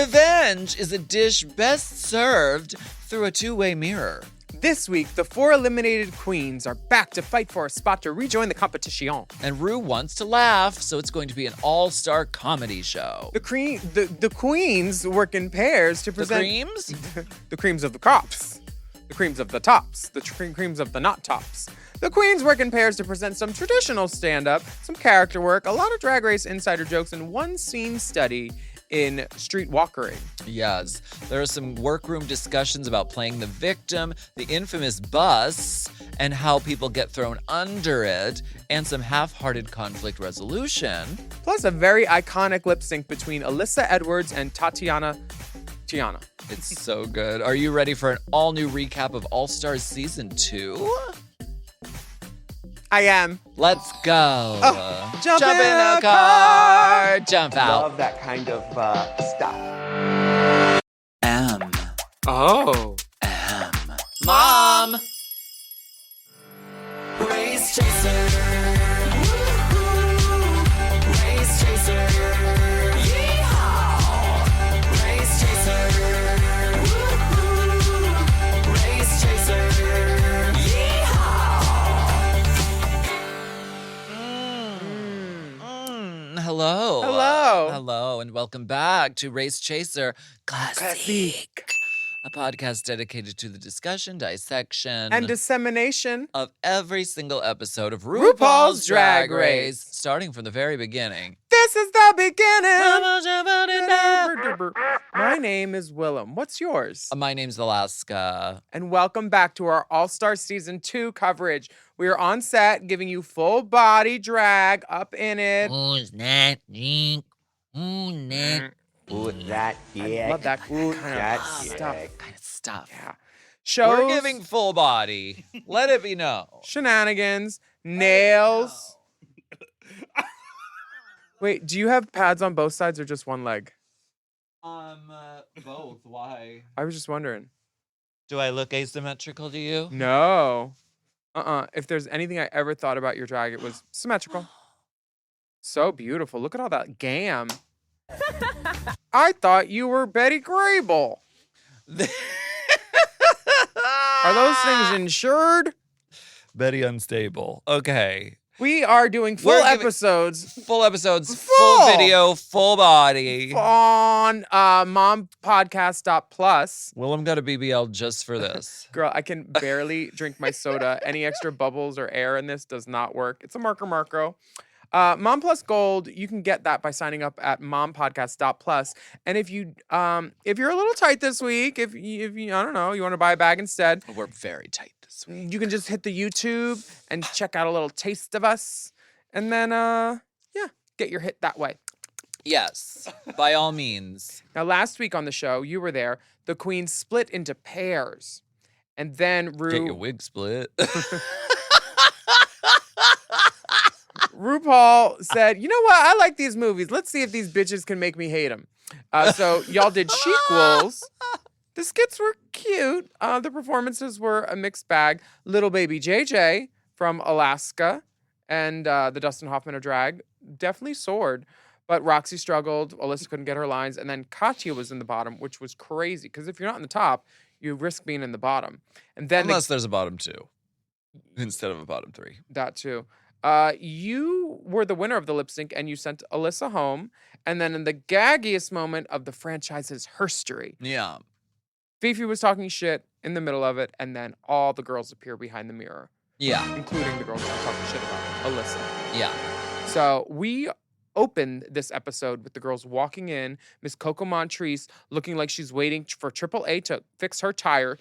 Revenge is a dish best served through a two-way mirror. This week, the 4 eliminated queens are back to fight for a spot to rejoin the competition. And Rue wants to laugh, so it's going to be an all-star comedy show. The queens work in pairs to present... The creams? The creams of the crops. The creams of the tops. The creams of the not tops. The queens work in pairs to present some traditional stand-up, some character work, a lot of Drag Race insider jokes, and one scene study in street walkering. Yes. There are some workroom discussions about playing the victim, the infamous bus, and how people get thrown under it, and some half-hearted conflict resolution. Plus a very iconic lip sync between Alyssa Edwards and Tatianna. It's so good. Are you ready for an all-new recap of All Stars Season 2? I am. Let's go. Jump in a a car. Jump out. Love that kind of stuff. M. Oh. M. Mom. Race chaser. Race chaser. Yeehaw. Race chaser. Race chaser. Hello. Hello. Hello, and welcome back to Race Chaser Classic. A podcast dedicated to the discussion, dissection, And dissemination of every single episode of RuPaul's RuPaul's Drag Drag Race. Race, starting from the very beginning. This is the beginning. My name is Willam. What's yours? My name's Alaska. And welcome back to our All-Star Season 2 coverage. We are on set giving you full body drag up in it. Who's that drink? Who's that? Ooh, that dick. I love that kind That of stuff. dick. Kind of stuff. Yeah. Shows, We're giving full body. Let it be known. shenanigans, nails. Wait, do you have pads on both sides or just one leg? Both. Why? I was just wondering. Do I look asymmetrical to you? No. If there's anything I ever thought about your drag, it was symmetrical. So beautiful. Look at all that gam. I thought you were Betty Grable. Are those things insured? Betty Unstable. Okay. We are doing full We're giving- episodes Full episodes, Full. full video, full body. on mompodcast.plus. Willem got a BBL just for this. Girl, I can barely drink my soda. Any extra bubbles or air in this does not work. It's a Marco. Mom Plus Gold, you can get that by signing up at mompodcast.plus. And if you're a little tight this week, if you I don't know, you want to buy a bag instead, We're very tight this week. you can just hit the YouTube and check out a little taste of us. And then get your hit that way. Yes, by all means. Now, last week on the show, you were there. The queens split into pairs. And then Get your wig split. RuPaul said, you know what? I like these movies. Let's see if these bitches can make me hate them. So y'all did Shequels. The skits were cute. The performances were a mixed bag. Little baby JJ from Alaska and the Dustin Hoffman of drag definitely soared. But Roxy struggled. Alyssa couldn't get her lines. And then Katya was in the bottom, which was crazy. Because if you're not in the top, you risk being in the bottom. And then Unless there's a bottom 2 instead of a bottom 3. that too. You were the winner of the lip sync and you sent Alyssa home. And then in the gaggiest moment of the franchise's history, Yeah. Fifi was talking shit in the middle of it. And then all the girls appear behind the mirror, Yeah. including the girls that were talking shit about Alyssa. Yeah. So we opened this episode with the girls walking in, Miss Coco Montrese looking like she's waiting for AAA to fix her tire.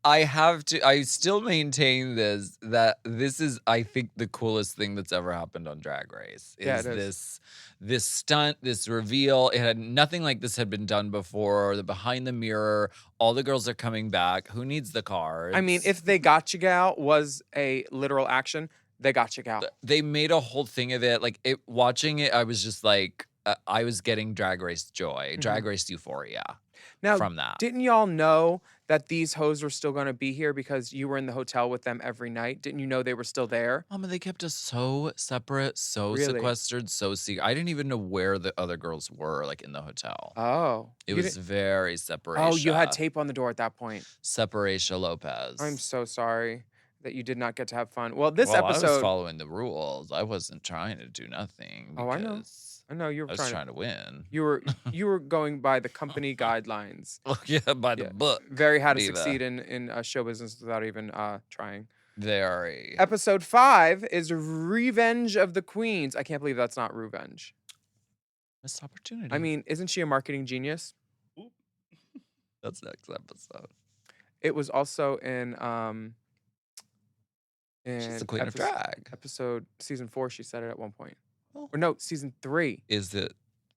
I still maintain that this is, I think, the coolest thing that's ever happened on Drag Race. Yeah, it is. This stunt, this reveal. It had nothing like this had been done before. The behind the mirror, all the girls are coming back. Who needs the cards? I mean, if they got you gal was a literal action, they got you gal. They made a whole thing of it. Like watching it, I was just like, I was getting Drag Race joy, Drag Race euphoria. Now, from that. didn't y'all know that these hoes were still going to be here because you were in the hotel with them every night? Didn't you know they were still there? Mama, they kept us so separate, so Really? sequestered, so secret. I didn't even know where the other girls were, like in the hotel. Oh. It you was didn't- very separation. Oh, you had tape on the door at that point. Separation Lopez. I'm so sorry that you did not get to have fun. Well, this well, I was episode. following the rules. I wasn't trying to do nothing. Oh, I know. because I know you were I was trying to win. You were going by the company guidelines. Oh, yeah, by the Yeah. book. Very how to Diva. succeed in show business without even trying. Very. Episode 5 is Revenge of the Queens. I can't believe that's not Revenge. Missed opportunity. I mean, isn't she a marketing genius? that's next episode. It was also in She's the queen of drag. episode season 4. She said it at one point. Oh. Or no, season 3. Is it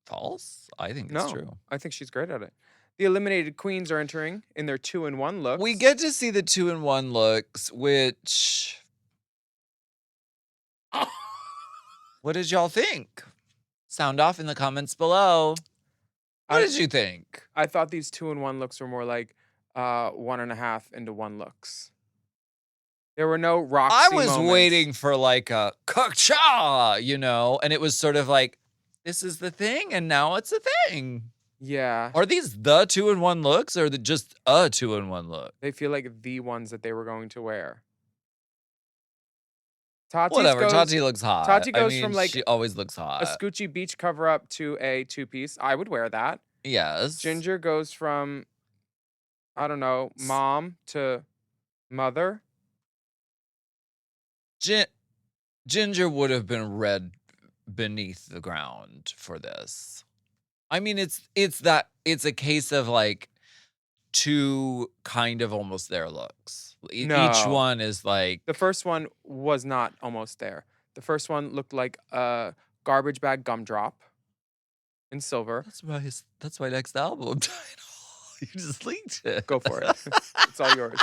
false? I think it's No, true. I think she's great at it. The eliminated queens are entering in their 2-in-1 looks. We get to see the 2-in-1 looks, which. What did y'all think? Sound off in the comments below. What did you think? I thought these 2-in-1 looks were more like 1.5 into 1 looks. There were no Roxy I was moments. waiting for like a cha, and it was sort of like, this is the thing, and now it's a thing. Yeah. Are these the 2-in-1 looks, or just a 2-in-1 look? They feel like the ones that they were going to wear. Tati's Whatever, Tati looks hot. Tati I goes mean, from, like, she always looks hot. a Scoochie beach cover up to a 2-piece. I would wear that. Yes. Ginger goes from, I don't know, mom to mother. Ginger would have been read beneath the ground for this. I mean, it's a case of like two kind of almost there looks. Each No. one is like, The first one was not almost there. The first one looked like a garbage bag gumdrop in silver. that's my next album title. You just leaked it. Go for it. It's all yours.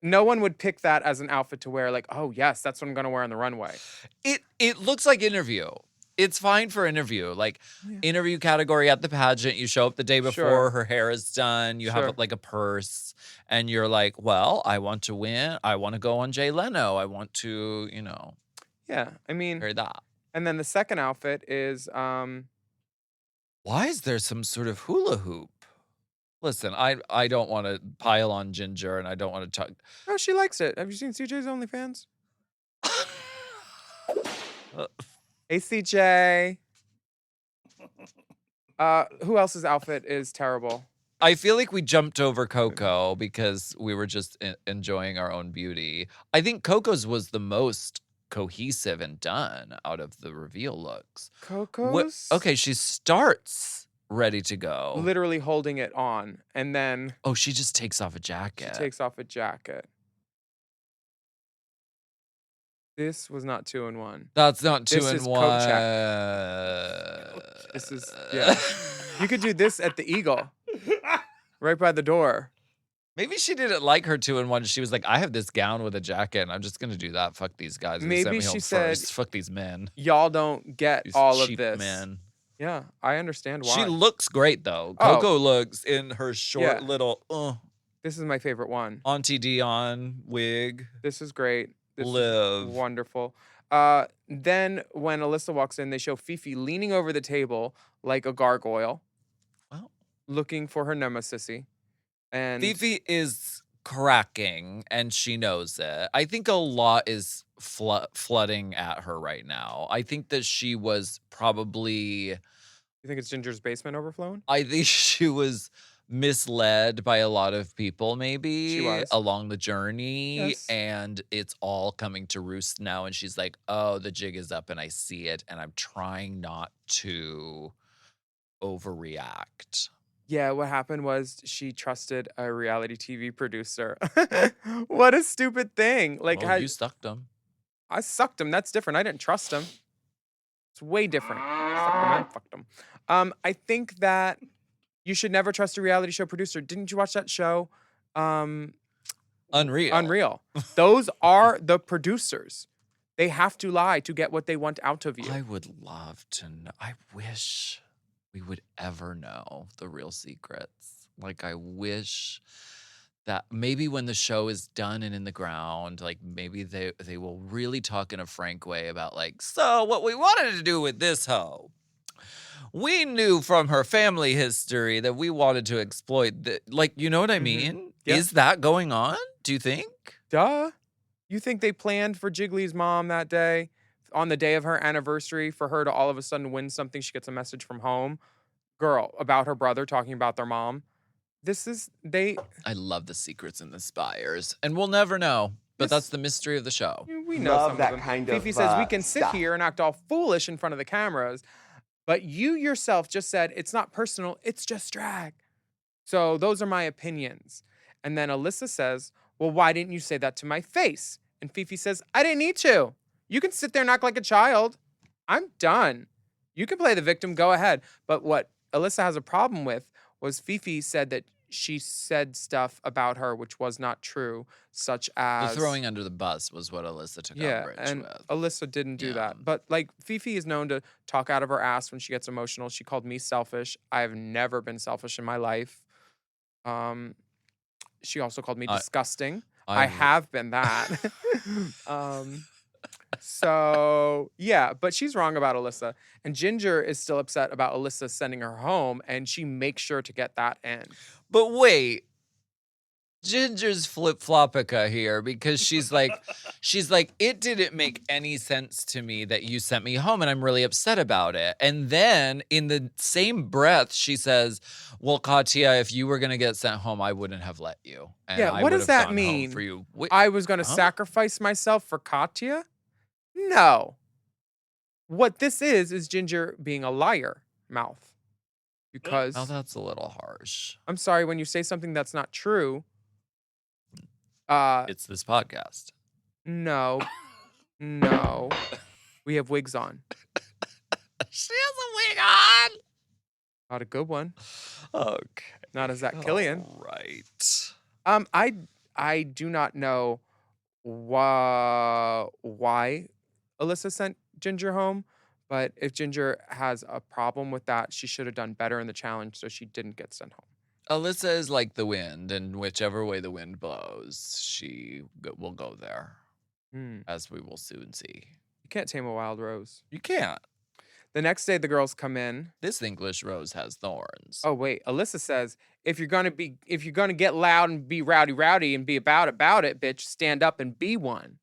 No one would pick that as an outfit to wear, like, oh, yes, that's what I'm going to wear on the runway. It looks like interview. It's fine for interview. Like interview category at the pageant. You show up the day before, Sure. her hair is done. You Sure. have like a purse, and you're like, well, I want to win. I want to go on Jay Leno. I want to, Yeah, I mean, carry that. and then the second outfit is, Why is there some sort of hula hoop? Listen, I don't want to pile on Ginger, and I don't want to talk. oh, she likes it. Have you seen CJ's OnlyFans? Hey, CJ. Who else's outfit is terrible? I feel like we jumped over Coco because we were just enjoying our own beauty. I think Coco's was the most cohesive and done out of the reveal looks. Coco's? Okay, she starts ready to go. Literally holding it on, and then Oh, she just takes off a she jacket. takes off a jacket. This was not 2-in-1. That's not This 2 is in coat 1. This is, yeah. You could do this at the Eagle, right by the door. Maybe she didn't like her 2-in-1. She was like, I have this gown with a jacket, and I'm just gonna do that. Fuck these guys. They sent Maybe me she home said, first. Fuck these men. Y'all don't get These all of cheap this. men. Yeah, I understand why. She looks great though. Oh. Coco looks in her short Yeah. little This is my favorite one. Auntie Dion wig. This is great. This Live. is wonderful. Then when Alyssa walks in, they show Fifi leaning over the table like a gargoyle, Well, looking for her nemesis. And Fifi is cracking, and she knows it. I think a lot is flooding at her right now. I think that she was probably. you think it's Ginger's basement overflowing? I think she was misled by a lot of people, maybe She was. along the journey, Yes. and it's all coming to roost now. And she's like, "Oh, the jig is up, and I see it, and I'm trying not to overreact." Yeah, what happened was she trusted a reality TV producer. What a stupid thing. Like, Well, you sucked them. I sucked him. That's different. I didn't trust him. It's way different. Sucked him and fucked him. I think that you should never trust a reality show producer. Didn't you watch that show? Unreal. Unreal. Those are the producers. They have to lie to get what they want out of you. I would love to know. I wish we would ever know the real secrets. Like, I wish that maybe when the show is done and in the ground, like maybe they will really talk in a frank way about like, so what we wanted to do with this hoe. We knew from her family history that we wanted to exploit the, like, you know what I mean? Yeah. Is that going on? Do you think? Duh. You think they planned for Jiggly's mom that day, on the day of her anniversary, for her to all of a sudden win something? She gets a message from home, girl, about her brother talking about their mom. I love the secrets in the spires, and we'll never know. But that's the mystery of the show. We know Love some that of them. kind of, Fifi says we can sit stuff. here and act all foolish in front of the cameras, but you yourself just said it's not personal, it's just drag. So those are my opinions. And then Alyssa says, well, why didn't you say that to my face? And Fifi says, I didn't need to. You can sit there and act like a child. I'm done. You can play the victim, go ahead. But what Alyssa has a problem with was Fifi said that she said stuff about her which was not true, such as The throwing under the bus was what Alyssa took umbrage and with. Alyssa didn't do Yeah. that. But like Fifi is known to talk out of her ass when she gets emotional. She called me selfish. I have never been selfish in my life. She also called me disgusting. I have been that. So yeah, but she's wrong about Alyssa. And Ginger is still upset about Alyssa sending her home, and she makes sure to get that in. But wait, Ginger's flip-flopica here because she's like, it didn't make any sense to me that you sent me home and I'm really upset about it. And then in the same breath, she says, well, Katya, if you were going to get sent home, I wouldn't have let you. And Yeah, I what would does have that gone home mean? for you. Wait, I was going to sacrifice myself for Katya? No. What this is Ginger being a liar mouth. Because oh, that's a little harsh. I'm sorry, when you say something that's not true, It's this podcast. no. We have wigs on. She has a wig on. Not a good one. Okay. Not as that Killian. Right. I do not know why Alyssa sent Ginger home, but if Ginger has a problem with that, she should have done better in the challenge so she didn't get sent home. Alyssa is like the wind, and whichever way the wind blows, she will go there, as we will soon see. You can't tame a wild rose. You can't. The next day, the girls come in. This English rose has thorns. Oh wait, Alyssa says, if you're gonna get loud and be rowdy and be about it, bitch, stand up and be one.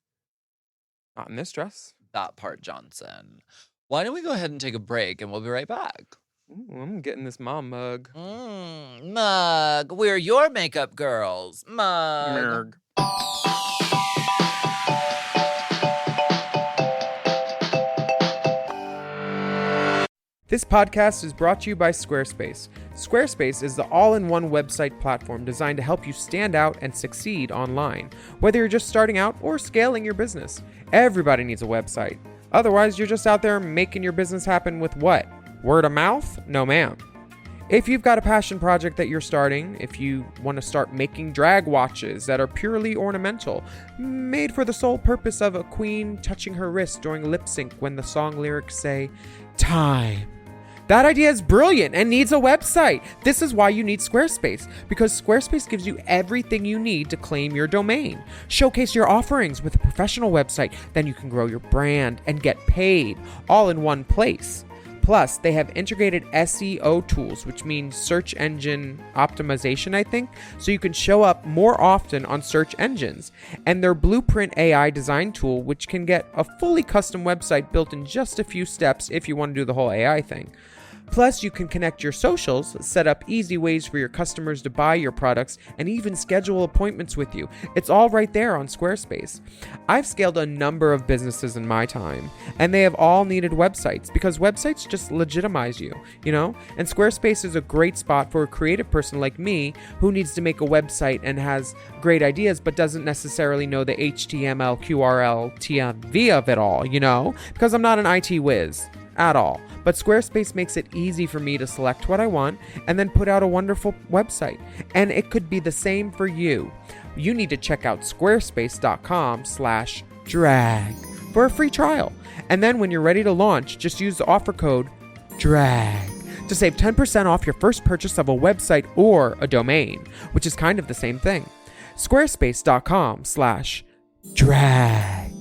Not in this dress. That part, Johnson. Why don't we go ahead and take a break, and we'll be right back. Ooh, I'm getting this mom mug. Mug, we're your makeup girls. Mug. This podcast is brought to you by Squarespace. Squarespace is the all-in-one website platform designed to help you stand out and succeed online. Whether you're just starting out or scaling your business, everybody needs a website. Otherwise, you're just out there making your business happen with what? Word of mouth? No, ma'am. If you've got a passion project that you're starting, if you want to start making drag watches that are purely ornamental, made for the sole purpose of a queen touching her wrist during lip sync when the song lyrics say, time. That idea is brilliant and needs a website. This is why you need Squarespace, because Squarespace gives you everything you need to claim your domain. Showcase your offerings with a professional website, then you can grow your brand and get paid all in one place. Plus, they have integrated SEO tools, which means search engine optimization, I think, so you can show up more often on search engines. And their Blueprint AI design tool, which can get a fully custom website built in just a few steps if you want to do the whole AI thing. Plus, you can connect your socials, set up easy ways for your customers to buy your products, and even schedule appointments with you. It's all right there on Squarespace. I've scaled a number of businesses in my time, and they have all needed websites because websites just legitimize you, you know? And Squarespace is a great spot for a creative person like me who needs to make a website and has great ideas but doesn't necessarily know the HTML, QRL, TMV of it all, you know? Because I'm not an IT whiz at all. But Squarespace makes it easy for me to select what I want and then put out a wonderful website. And it could be the same for you. You need to check out squarespace.com/drag for a free trial. And then when you're ready to launch, just use the offer code DRAG to save 10% off your first purchase of a website or a domain, which is kind of the same thing. Squarespace.com/drag.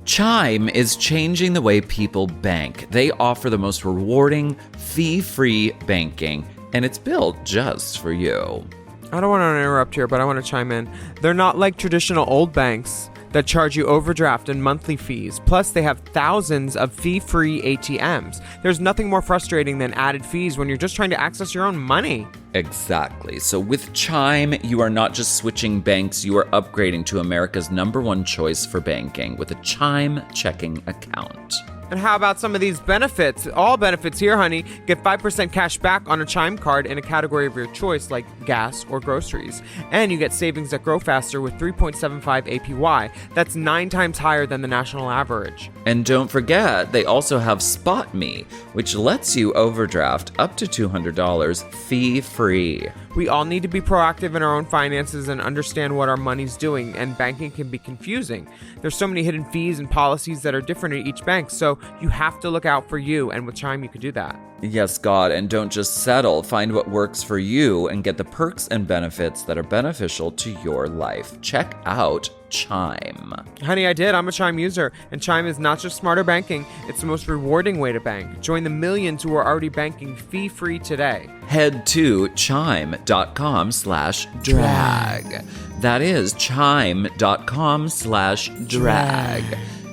Chime is changing the way people bank. They offer the most rewarding, fee-free banking, and it's built just for you. I don't want to interrupt here, but I want to chime in. They're not like traditional old banks that charge you overdraft and monthly fees. Plus, they have thousands of fee-free ATMs. There's nothing more frustrating than added fees when you're just trying to access your own money. Exactly. So with Chime, you are not just switching banks, you are upgrading to America's #1 choice for banking with a Chime checking account. And how about some of these benefits? All benefits here, honey. Get 5% cash back on a Chime card in a category of your choice, like gas or groceries. And you get savings that grow faster with 3.75 APY. That's 9 times higher than the national average. And don't forget, they also have Spot Me, which lets you overdraft up to $200 fee-free. We all need to be proactive in our own finances and understand what our money's doing, and banking can be confusing. There's so many hidden fees and policies that are different at each bank, so you have to look out for you, and with Chime you could do that. Yes, God, and don't just settle. Find what works for you and get the perks and benefits that are beneficial to your life. Check out Chime. Honey, I did. I'm a Chime user, and Chime is not just smarter banking, it's the most rewarding way to bank. Join the millions who are already banking fee-free today. Head to chime.com/drag. That is chime.com/drag.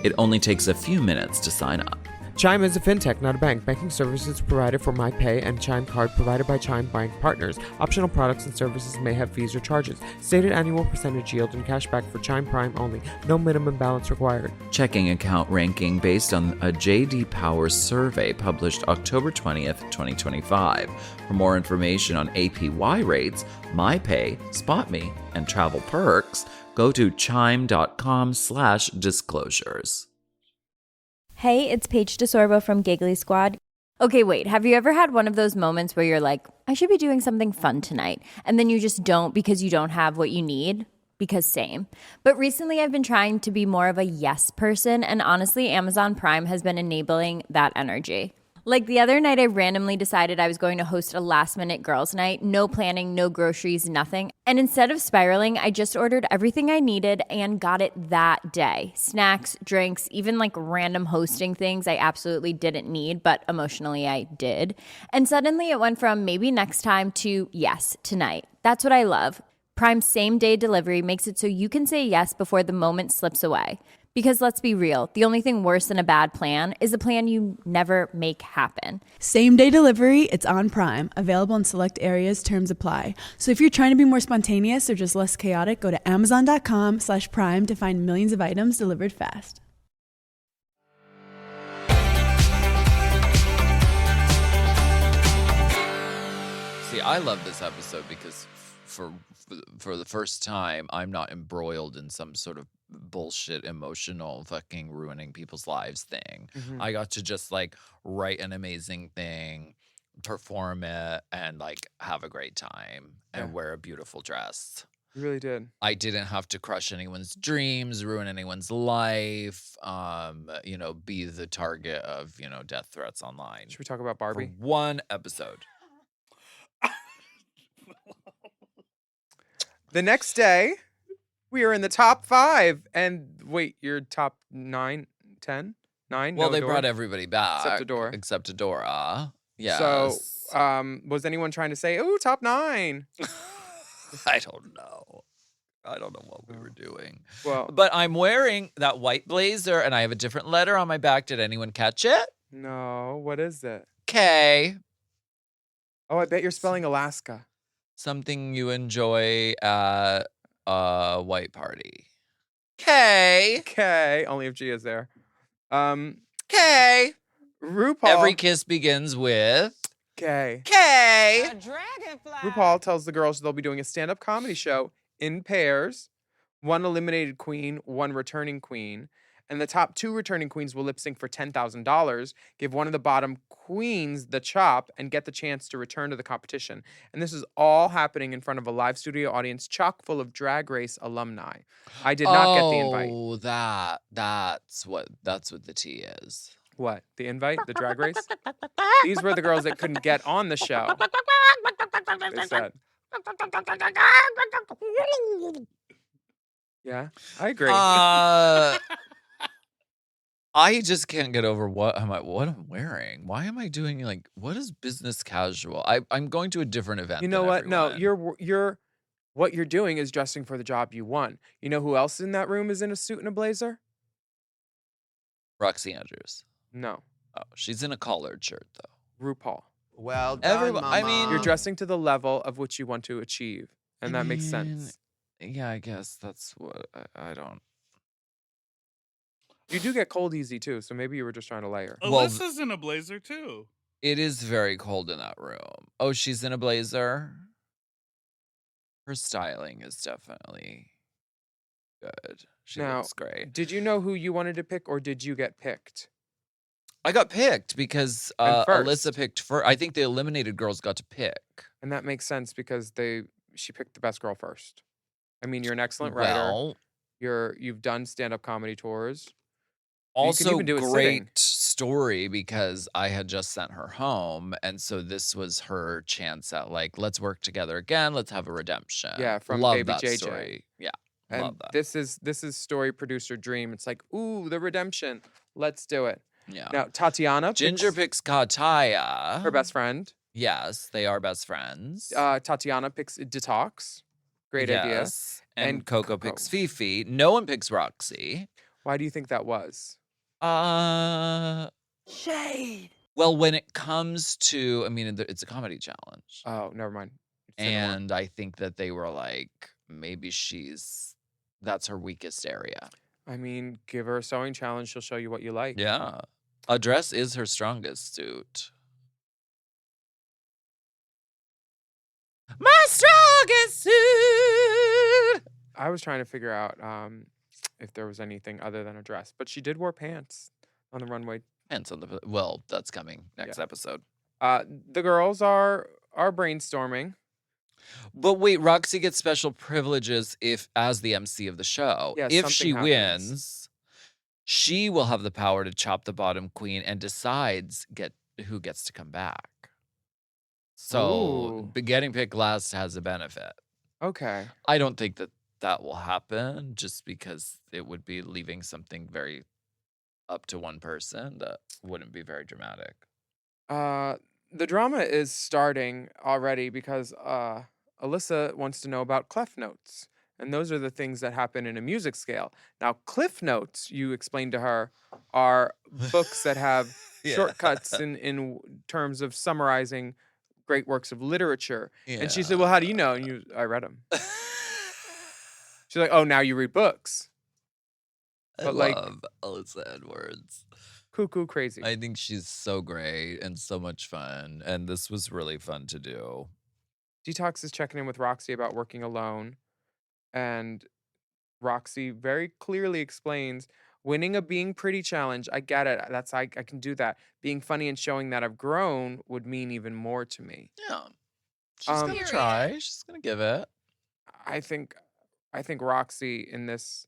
It only takes a few minutes to sign up. Chime is a fintech, not a bank. Banking services provided for MyPay and Chime Card provided by Chime Bank Partners. Optional products and services may have fees or charges. Stated annual percentage yield and cashback for Chime Prime only. No minimum balance required. Checking account ranking based on a J.D. Power survey published October 20th, 2025. For more information on APY rates, MyPay, SpotMe, and travel perks, go to chime.com/disclosures. Hey, it's Paige DeSorbo from Giggly Squad. Okay, wait, have you ever had one of those moments where you're like, I should be doing something fun tonight, and then you just don't because you don't have what you need? Because same. But recently I've been trying to be more of a yes person, and honestly, Amazon Prime has been enabling that energy. Like the other night, I randomly decided I was going to host a last-minute girls' night. No planning, no groceries, nothing. And instead of spiraling, I just ordered everything I needed and got it that day. Snacks, drinks, even like random hosting things I absolutely didn't need, but emotionally I did. And suddenly it went from maybe next time to yes, tonight. That's what I love. Prime same-day delivery makes it so you can say yes before the moment slips away. Because let's be real, the only thing worse than a bad plan is a plan you never make happen. Same-day delivery, it's on Prime. Available in select areas, terms apply. So if you're trying to be more spontaneous or just less chaotic, go to amazon.com/prime to find millions of items delivered fast. See, I love this episode because for the first time, I'm not embroiled in some sort of bullshit, emotional, fucking ruining people's lives thing. Mhm. I got to just like write an amazing thing, perform it, and like have a great time and Yeah. wear a beautiful dress. You really did. I didn't have to crush anyone's dreams, ruin anyone's life, be the target of, death threats online. Should we talk about For Barbie? one episode. The next day, we are in the top 5. And wait, you're top 9, 10, 9? Well, No, they Dora? brought everybody back. Adora. Except Adora. Yes. So, was anyone trying to say, "Ooh, top 9"? I don't know. I don't know what we were doing. Well, But I'm wearing that white blazer and I have a different letter on my back. Did anyone catch it? no. What is it? K. Oh, I bet you're spelling Alaska. Something you enjoy at a white party. K. K. Only if G is there. K. RuPaul. Every kiss begins with K. K. RuPaul tells the girls they'll be doing a stand-up comedy show in pairs. One eliminated queen, one returning queen. And the top 2 returning queens will lip sync for $10,000, give one of the bottom queens the chop, and get the chance to return to the competition. And this is all happening in front of a live studio audience chock full of Drag Race alumni. I did not get the invite. Oh, that's what the tea is. What? The invite? The drag race? These were the girls that couldn't get on the show. They said. Yeah, I agree. I just can't get over what I'm wearing. Why am I doing what is business casual? I'm going to a different event. You know than what? No, everyone. what you're doing is dressing for the job you won. You know who else in that room is in a suit and a blazer? Roxy Andrews. No, Oh, she's in a collared shirt though. RuPaul. Well done, I mean, You're dressing to the level of which you want to achieve, and I that makes mean, sense. Yeah, I guess that's what I don't. You do get cold easy too, so maybe you were just trying to layer. Well, Alyssa's in a blazer too. It is very cold in that room. Oh, she's in a blazer. Her styling is definitely good. She Now, looks great. Did you know who you wanted to pick, or did you get picked? I got picked because And Alyssa first. picked first. I think the eliminated girls got to pick. And that makes sense because she picked the best girl first. I mean, you're an excellent writer. Well, You've done stand-up comedy tours. You can also even do it sitting. great story because I had just sent her home, and so this was her chance at let's work together again. Let's have a redemption. Yeah, from Love Baby that JJ. story. Yeah, And love that. this is story producer dream. It's like, ooh, the redemption. Let's do it. Yeah. Now, Tatianna Ginger picks Kataya. her best friend. Yes, they are best friends. Tatianna picks Detox. Great idea. Yes. And And Coco Coco. picks Fifi. No one picks Roxy. Why do you think that was? Shade. Well, when it comes to, it's a comedy challenge. Oh, never mind. Say no more. And I think that they were like, maybe that's her weakest area. I mean, give her a sewing challenge. She'll show you what you like. Yeah. A dress is her strongest suit. My strongest suit. I was trying to figure out if there was anything other than a dress, but she did wear pants on the runway. Pants on the, well, that's coming next episode. The girls are brainstorming. But wait, Roxy gets special privileges as the MC of the show. Yeah, if something she happens. wins, she will have the power to chop the bottom queen and decides who gets to come back. So getting picked last has a benefit. Okay. I don't think that will happen just because it would be leaving something very up to one person that wouldn't be very dramatic. The drama is starting already because Alyssa wants to know about clef notes. And those are the things that happen in a music scale. Now, cliff notes, you explained to her, are books that have shortcuts in terms of summarizing great works of literature. And she said, well, how do you know? And I read them. She's like, oh, now you read books. I But, like- love Alyssa Edwards. Cuckoo crazy. I think she's so great and so much fun. And this was really fun to do. Detox is checking in with Roxy about working alone. And Roxy very clearly explains winning a being pretty challenge. I get it. I can do that. Being funny and showing that I've grown would mean even more to me. Yeah. She's going to try. She's going to give it. I think Roxy in this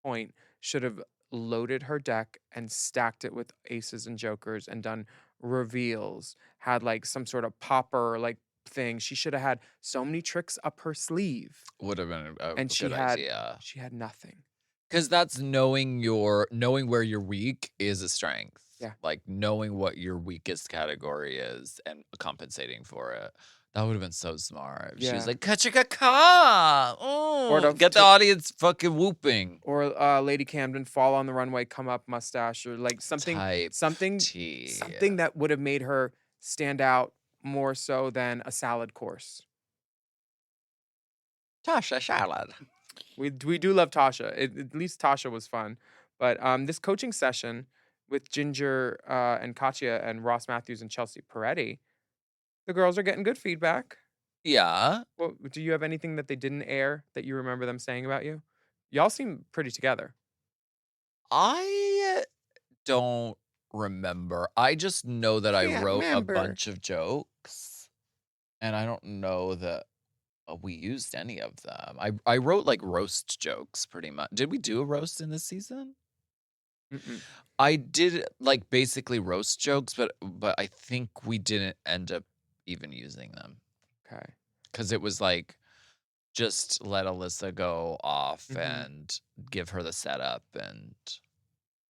point should have loaded her deck and stacked it with aces and jokers and done reveals, had like some sort of popper like thing. She should have had so many tricks up her sleeve. Would have been a And good idea. She had nothing. Because that's knowing where you're weak is a strength. Yeah. Like knowing what your weakest category is and compensating for it. That would have been so smart. Yeah. She's like, Kachika-ka! Or to- Get the audience fucking whooping. Or Lady Camden fall on the runway, come up mustache, or like something Type something tea. something that would have made her stand out more so than a salad course. Tasha salad. We do love Tasha. At least Tasha was fun. But this coaching session with Ginger and Katya and Ross Matthews and Chelsea Peretti, the girls are getting good feedback. Yeah. Well, do you have anything that they didn't air that you remember them saying about you? Y'all seem pretty together. I don't remember. I just know that I Can't wrote remember. a bunch of jokes. And I don't know that we used any of them. I wrote like roast jokes pretty much. Did we do a roast in this season? Mm-mm. I did like basically roast jokes, but I think we didn't end up even using them Okay. because it was like just let Alyssa go off Mhm. and give her the setup, and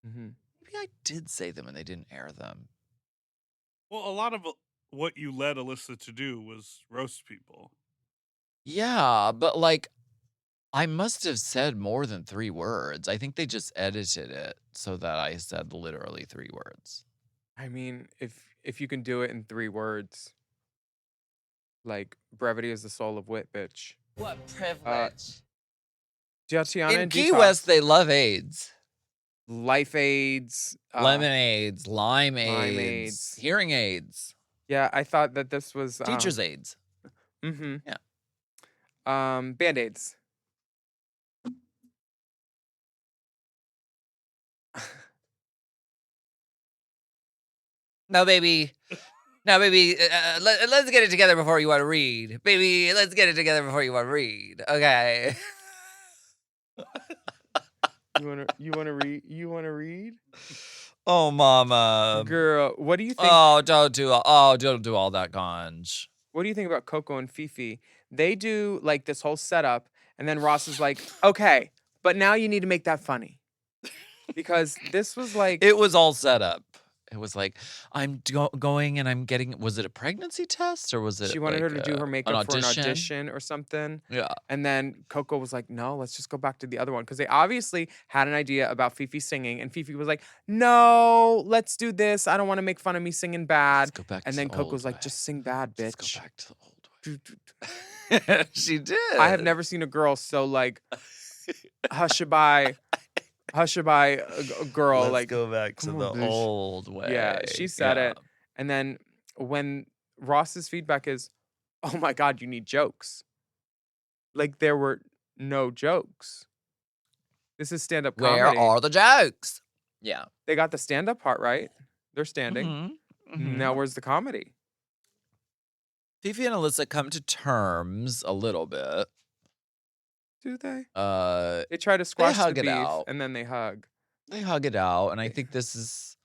Mm-hmm. maybe I did say them and they didn't air them. Well, a lot of what you led Alyssa to do was roast people. Yeah, but like I must have said more than 3 words. I think they just edited it so that I said literally 3 words. I mean, if you can do it in 3 words, like brevity is the soul of wit, bitch. What privilege. Tatianna In and Key Detox, West, they love AIDS. life aids, Lemonades, lime lime aids, aids. hearing aids, Yeah, I thought that this was teacher's aids. Mm-hmm. Yeah. Band-aids. No, baby. No, baby. Let's get it together before you want to read. Baby, let's get it together before you want to read. Okay. You wanna read? You wanna read? Oh, mama. Girl, what do you think? Don't do all that ganj. What do you think about Coco and Fifi? They do like this whole setup, and then Ross is like, "Okay, but now you need to make that funny," because this was like It was all set up. It was like, I'm going and I'm getting, was it a pregnancy test or was it she wanted her like to do her an makeup for an audition or something. Yeah. And then Coco was like, "No, let's just go back to the other one," because they obviously had an idea about Fifi singing, and Fifi was like, "No, let's do this. I don't want to make fun of me singing bad." Let's go back And to then the Coco old was like, way. "Just sing bad, bitch." Let's go back to the old way. She did. I have never seen a girl so like hushaby a girl. Let's like, go back to "Come the on, bitch." old way. Yeah, she said Yeah. it. And then when Ross's feedback is, "Oh my God, you need jokes." Like there were no jokes. This is stand-up Where comedy. are the jokes? Yeah. They got the stand-up part right. They're standing. Mhm, mhm. Now where's the comedy? Fifi and Alyssa come to terms a little bit. Do they? Uh, They try to squash the hug it beef out. and then they hug. They hug it out, and I think this is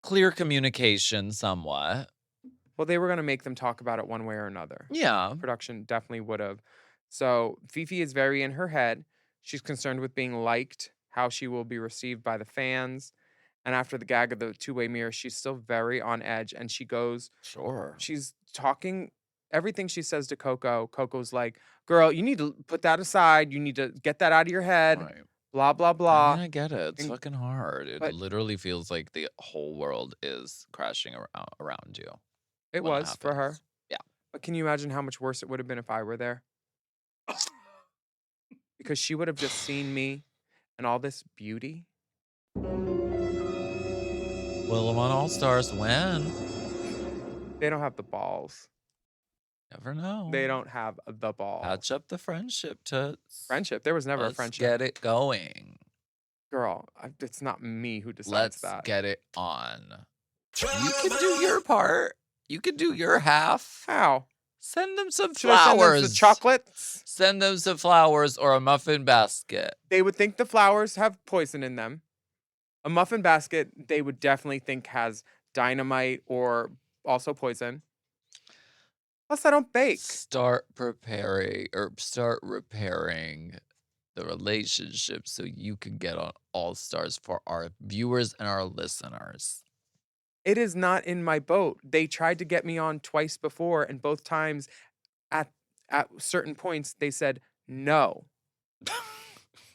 clear communication somewhat. Well, they were gonna make them talk about it one way or another. Yeah. Production definitely would have. So Fifi is very in her head. She's concerned with being liked, how she will be received by the fans. And after the gag of the two-way mirror, she's still very on edge. And Sure. she's talking everything she says to Coco. Coco's like, "Girl, you need to put that aside. You need to get that out of your head." Right. Blah, blah, I blah. mean, I get it. It's And- fucking hard. It but- literally feels like the whole world is crashing around you. It when was for her. happens. Yeah. But can you imagine how much worse it would have been if I were there? Because she would have just seen me and all this beauty. Willam on All Stars when? They don't have the balls. Never know. They don't have the balls. Patch up the friendship, Toots. Friendship. There was never Let's a friendship. get it going. Girl, it's not me who decides Let's that. get it on. You can do your part. You can do your half. How? Send them some Should I send flowers. them some chocolates? Send them some flowers or a muffin basket. They would think the flowers have poison in them. A muffin basket, they would definitely think has dynamite or also poison. Plus, I don't bake. Start repairing the relationship so you can get on All Stars for our viewers and our listeners. It is not in my boat. They tried to get me on twice before, and both times at certain points they said no.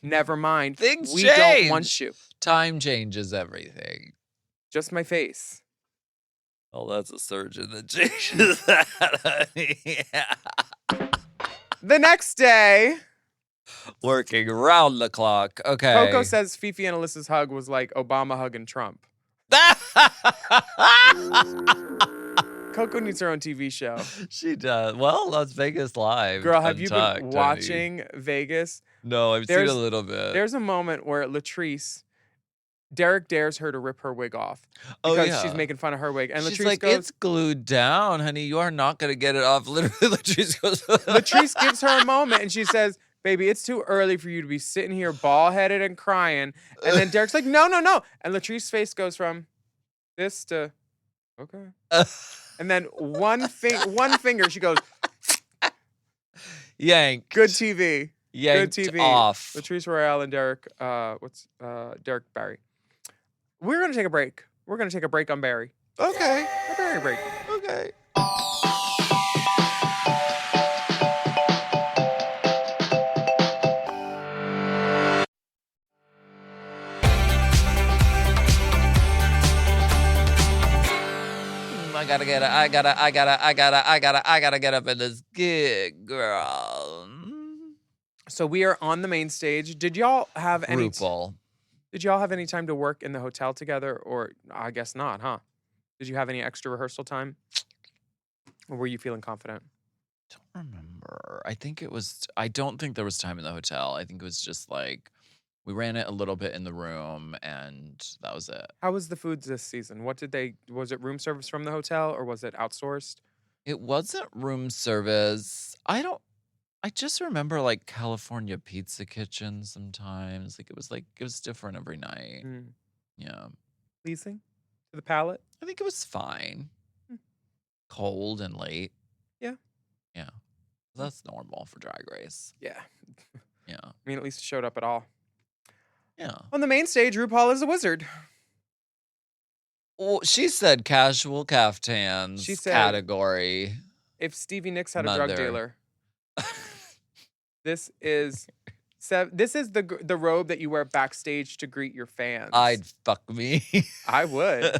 Never mind. Things we don't want change. you. Time changes everything. Just my face. Oh, that's a surgeon that changes that. Yeah. The next day, Working round the clock. Okay. Coco says Fifi and Alyssa's hug was like Obama hugging Trump. Coco needs her own TV show. She does. Well, Las Vegas Live. Girl, have you been Untucked, honey. watching Vegas? No, I've seen There's- a little bit. There's a moment where Derek dares her to rip her wig off Oh, because she's yeah. making fun of her wig. And She's Latrice like, goes, it's glued down, honey. You are not going to get it off. Literally, Latrice goes, Latrice gives her a moment and she says, baby, it's too early for you to be sitting here bald-headed and crying. And then Derek's like, no. And Latrice's face goes from this to, okay. And then one finger, she goes, Yank. good TV. Yanked Good TV. off. Latrice Royale and Derek, Derek Barry. We're going to take a break. We're going to take a break on Barry. Okay. A Barry break. Okay. I gotta get up in this gig, girl. So we are on the main stage. Did y'all have any RuPaul. Did y'all have any time to work in the hotel together, or I guess not, huh? Did you have any extra rehearsal time? Or were you feeling confident? Don't remember. I don't think there was time in the hotel. I think it was just like we ran it a little bit in the room and that was it. How was the foods this season? Was it room service from the hotel or was it outsourced? It wasn't room service. I just remember like California Pizza Kitchen sometimes. Like it was different every night. Mm. Yeah. Pleasing to the palate? I think it was fine. Hmm. Cold and late. Yeah. Yeah. That's normal for Drag Race. Yeah. Yeah. I mean, at least it showed up at all. Yeah. On the main stage, RuPaul is a wizard. Well, she said casual caftans She said- category. If Stevie Nicks had a drug Mother. dealer, this is the robe that you wear backstage to greet your fans. I'd fuck me. I would.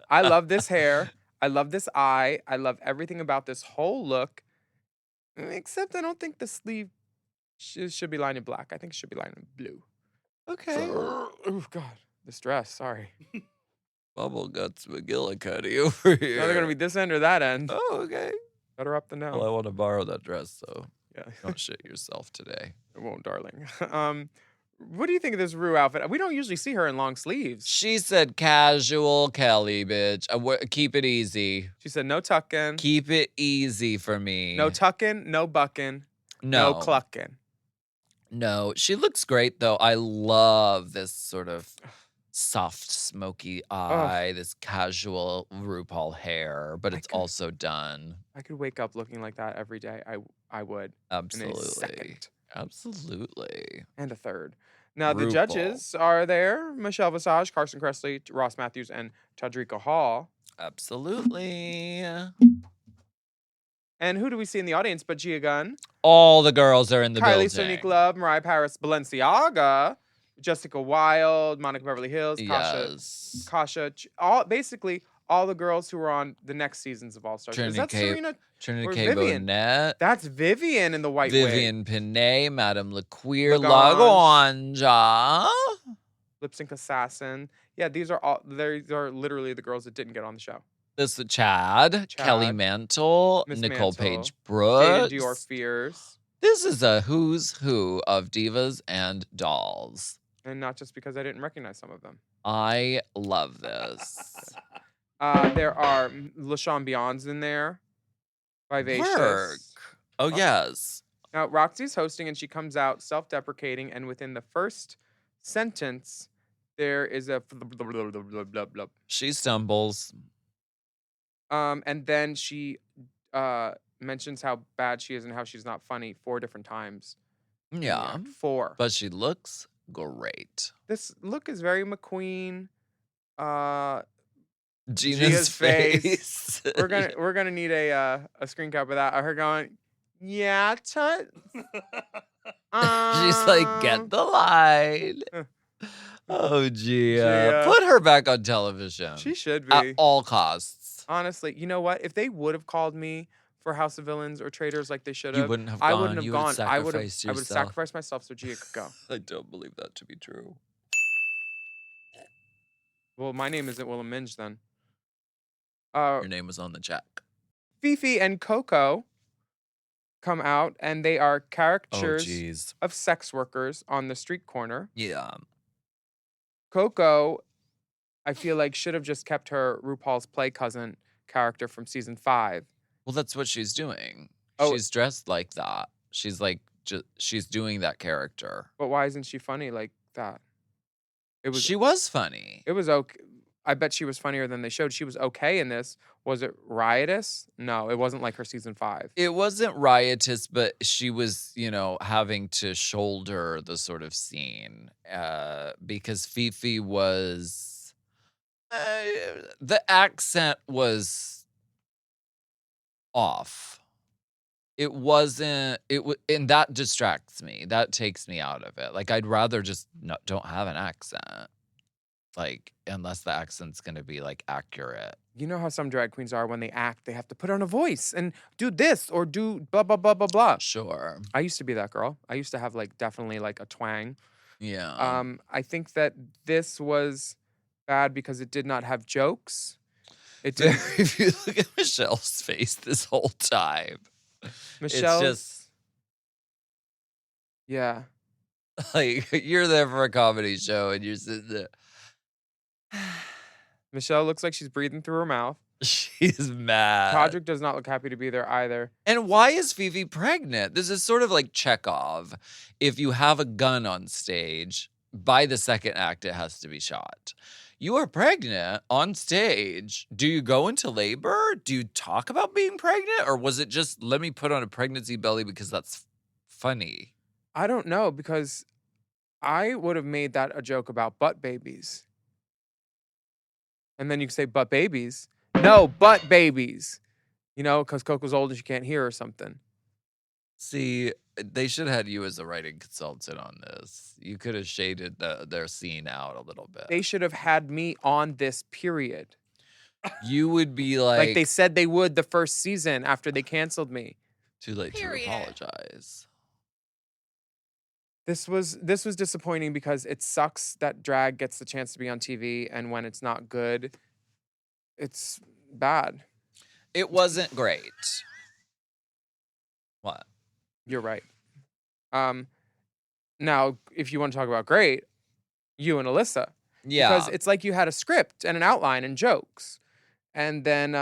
I love this hair. I love this eye. I love everything about this whole look. Except I don't think the sleeve should be lined in black. I think it should be lined in blue. Okay. Oh, God. This dress. Sorry. Bubble Guts McGillicuddy over here. Now they're going to be this end or that end. Oh, okay. Better up than down. Well, I want to borrow that dress, so Yeah. don't shit yourself today. It won't, darling. What do you think of this Rue outfit? We don't usually see her in long sleeves. She said casual Kelly, bitch. Keep it easy. She said no tucking. Keep it easy for me. No tucking, no bucking, no clucking. No, she looks great though. I love this sort of soft, smoky eye, this casual RuPaul hair, but it's also done. I could wake up looking like that every day. I would. Absolutely. In a second. Absolutely. And a third. Now, the RuPaul. judges are there. Michelle Visage, Carson Kressley, Ross Matthews, and Tadrika Hall. Absolutely. And who do we see in the audience but Gia Gunn? All the girls are in the Kylie building. Sonique Love, Mariah Paris, Balenciaga, Jessica Wilde, Monica Beverly Hills, Yes. Kasha, basically all the girls who were on the next seasons of All Stars. Is that Serena? Trinity or K. Vivian? Bonnet. That's Vivian in the white wig. Vivian Pinay, Madame LaQueer, Lagrange. Lagrange. Lip Sync Assassin. Yeah, these are literally the girls that didn't get on the show. This is Chad, Kelly Mantle, Miss Nicole Mantle, Page Brooks. Jada Dior Fierce. This is a who's who of divas and dolls. And not just because I didn't recognize some of them. I love this. There are LaShawn Beyonds in there. Vivacious. Work. Oh, yes. Now, Roxy's hosting and she comes out self-deprecating, and within the first sentence, there is a blah, blah, blah, blah, blah, blah. She stumbles. And then she mentions how bad she is and how she's not funny 4 different times. Yeah. 4. But she looks great. This look is very McQueen. Gina's face. We're gonna need a screen cap of that. Her going, yeah, tut. She's like, get the line. Oh, Gia. Put her back on television. She should At be. all costs. Honestly, you know what? If they would have called me for House of Villains or Traitors like they should have, You wouldn't have I gone. wouldn't have You gone. would have I would have sacrificed yourself. sacrificed myself so Gia could go. I don't believe that to be true. Well, my name isn't Willam Minge then. Your name was on the check. Fifi and Coco come out, and they are Oh, caricatures jeez. of sex workers on the street corner. Yeah. Coco, I feel like, should have just kept her RuPaul's Play cousin character from season 5. Well, that's what she's doing. Oh. She's dressed like that. She's like she's doing that character. But why isn't she funny like that? She was funny. It was okay. I bet she was funnier than they showed. She was okay in this. Was it riotous? No, it wasn't like her season 5. It wasn't riotous, but she was, having to shoulder the sort of scene because Fifi was, the accent was off. It wasn't, and that distracts me. That takes me out of it. Like, I'd rather just don't have an accent. Like, unless the accent's going to be, like, accurate. You know how some drag queens are when they act, they have to put on a voice and do this or do blah, blah, blah, blah, blah. Sure. I used to be that girl. I used to have, like, definitely, like, a twang. Yeah. I think that this was bad because it did not have jokes. It did. If you look at Michelle's face this whole time, Michelle's, it's just yeah. like you're there for a comedy show and you're sitting there. Michelle looks like she's breathing through her mouth. She's mad. Todrick does not look happy to be there either. And why is Fifi pregnant? This is sort of like Chekhov. If you have a gun on stage, by the second act, it has to be shot. You are pregnant on stage. Do you go into labor? Do you talk about being pregnant? Or was it just, let me put on a pregnancy belly because that's funny? I don't know because I would have made that a joke about butt babies. And then you could say butt babies. No, butt babies. Because Coco's old and she can't hear or something. See, they should have had you as a writing consultant on this. You could have shaded their scene out a little bit. They should have had me on this period. You would be Like they said they would the first season after they canceled me. too late to apologize. This was disappointing because it sucks that drag gets the chance to be on TV, and when it's not good, it's bad. It wasn't great. What? You're right. Now, if you want to talk about great, you and Alyssa. Yeah. Because it's like you had a script and an outline and jokes. And then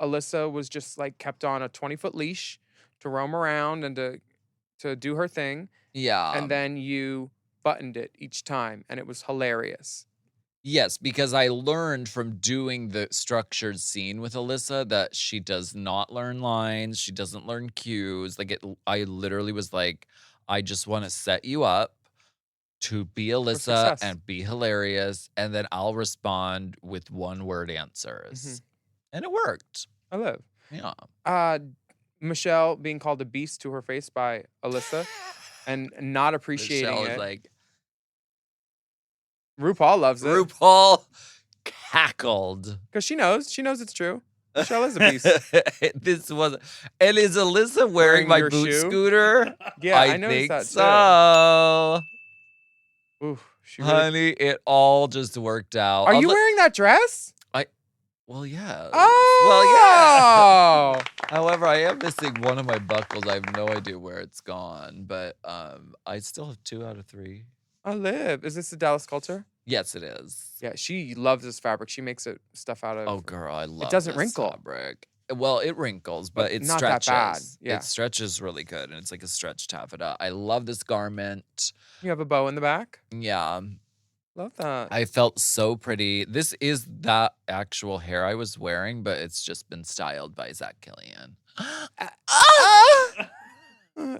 Alyssa was just like kept on a 20-foot leash to roam around and to do her thing. Yeah. And then you buttoned it each time, and it was hilarious. Yes, because I learned from doing the structured scene with Alyssa that she does not learn lines. She doesn't learn cues. I literally was like, I just want to set you up to be Alyssa success. and be hilarious, and then I'll respond with one-word answers. And it worked. I live. Yeah. Michelle being called a beast to her face by Alyssa and not appreciating Michelle it. is like, RuPaul loves it. RuPaul cackled. Because she knows it's true. Michelle is a beast. This was, and is Alyssa wearing my your boot shoe? scooter? Yeah, I think noticed that so. too. Ooh, she really... Honey, it all just worked out. Are you wearing that dress? Well, yeah. Oh! Well, yeah. However, I am missing one of my buckles. I have no idea where it's gone, but I still have 2 out of 3. I live. Is this the Dallas culture? Yes, it is. Yeah, she loves this fabric. She makes it stuff out of. Oh, girl, I love doesn't this wrinkle. fabric. Well, it wrinkles, but it not stretches. that bad. Yeah. It stretches really good, and it's like a stretch taffeta. I love this garment. You have a bow in the back. Yeah. Love that. I felt so pretty. This is that actual hair I was wearing, but it's just been styled by Zach Killian.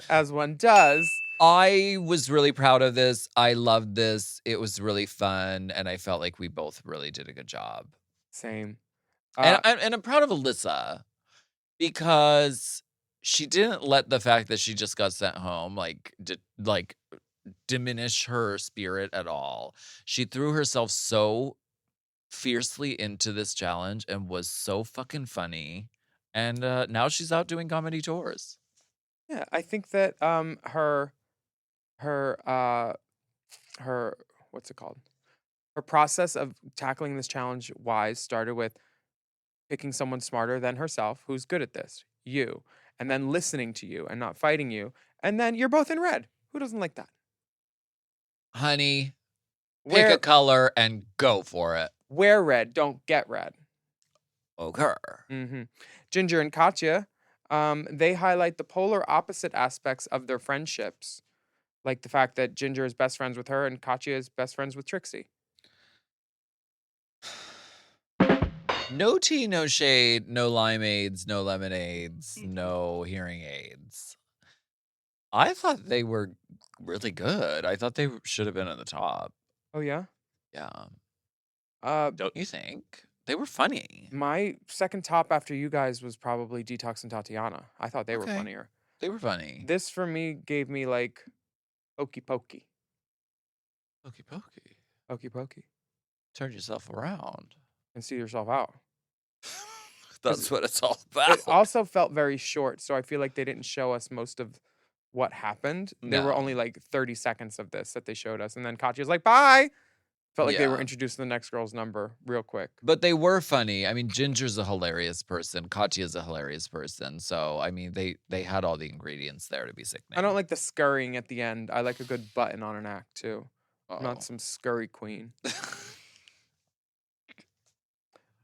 As one does. I was really proud of this. I loved this. It was really fun, and I felt like we both really did a good job. Same. And I'm proud of Alyssa because she didn't let the fact that she just got sent home diminish her spirit at all. She threw herself so fiercely into this challenge and was so fucking funny. And now she's out doing comedy tours. Yeah, I think that her what's it called? Her process of tackling this challenge wise started with picking someone smarter than herself who's good at this, you, and then listening to you and not fighting you, and then you're both in red. Who doesn't like that? Honey, pick a color and go for it. Wear red, don't get red. Okay. Ginger and Katya They highlight the polar opposite aspects of their friendships, like the fact that Ginger is best friends with her and Katya is best friends with Trixie. No tea, no shade, no limeades, no lemonades, no hearing aids. I thought they were really good. I thought they should have been at the top. Oh yeah. Yeah. Uh, Don't you think? They were funny. my second top after you guys was probably Detox and Tatiana. I thought they were Okay. funnier. They were funny. This for me gave me like Hokey Pokey. Pokey pokey. Hokey Pokey. Turn yourself around. And see yourself out. That's what it's all about. It also felt very short, so I feel like they didn't show us most of what happened. There were No. only like 30 seconds of this that they showed us. And then Katya's like, bye. Felt like they were Yeah. introducing the next girl's number real quick. But they were funny. I mean, Ginger's a hilarious person. Katya's a hilarious person. So, I mean, they had all the ingredients there to be sickening. I don't like the scurrying at the end. I like a good button on an act too. Oh. Not some scurry queen.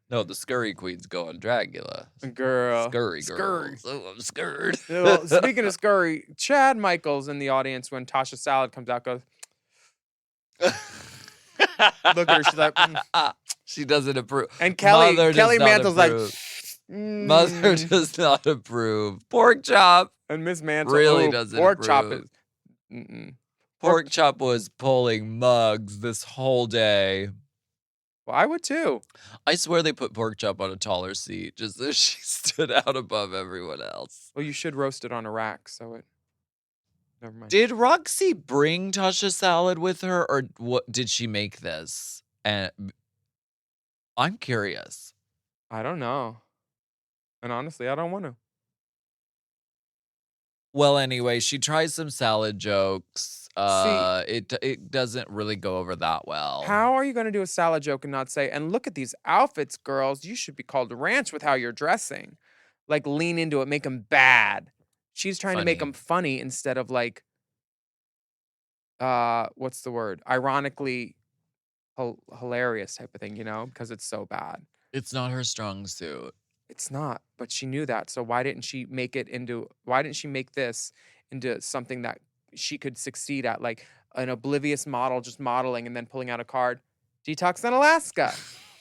No, the scurry queens go on Dracula. Girl. Scurry Scurry. girls. Oh, I'm scared. Well, speaking of scurry, Chad Michaels in the audience when Tasha Salad comes out goes, look at her, she's like, She doesn't approve. and Kelly Mother does Kelly not Mantle's like, approve. Mother "Mm." does not approve. Pork chop. And Miss Mantle really "Ooh, doesn't pork chop approve. is mm-mm. Pork chop was pulling mugs this whole day. Well, I would too. I swear they put pork chop on a taller seat just so she stood out above everyone else. Well, you should roast it on a rack, so it. Never mind. Did Roxy bring Tasha Salad with her, or what? Did she make this? And I'm curious. I don't know. And honestly, I don't want to. Well, anyway, she tries some salad jokes. It doesn't really go over that well. How are you going to do a salad joke and not say, and look at these outfits, girls. You should be called ranch with how you're dressing. Like, lean into it, make them bad. She's trying to make Funny. them funny instead of like, what's the word? Ironically hilarious type of thing, because it's so bad. It's not her strong suit. It's not, but she knew that. So why didn't she make this into something that she could succeed at? Like an oblivious model just modeling and then pulling out a card, Detox in Alaska,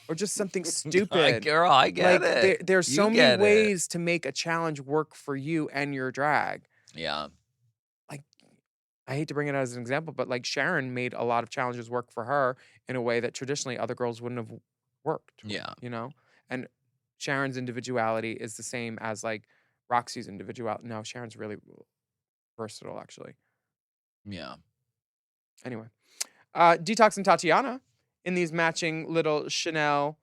or just something stupid. Girl, I get like it. there's You so get many it. ways to make a challenge work for you and your drag. Yeah. I hate to bring it as an example, but like Sharon made a lot of challenges work for her in a way that traditionally other girls wouldn't have worked. Yeah. And Sharon's individuality is the same as like Roxy's individuality. No, Sharon's really versatile, actually. Yeah. Anyway, Detox and Tatiana in these matching little Chanel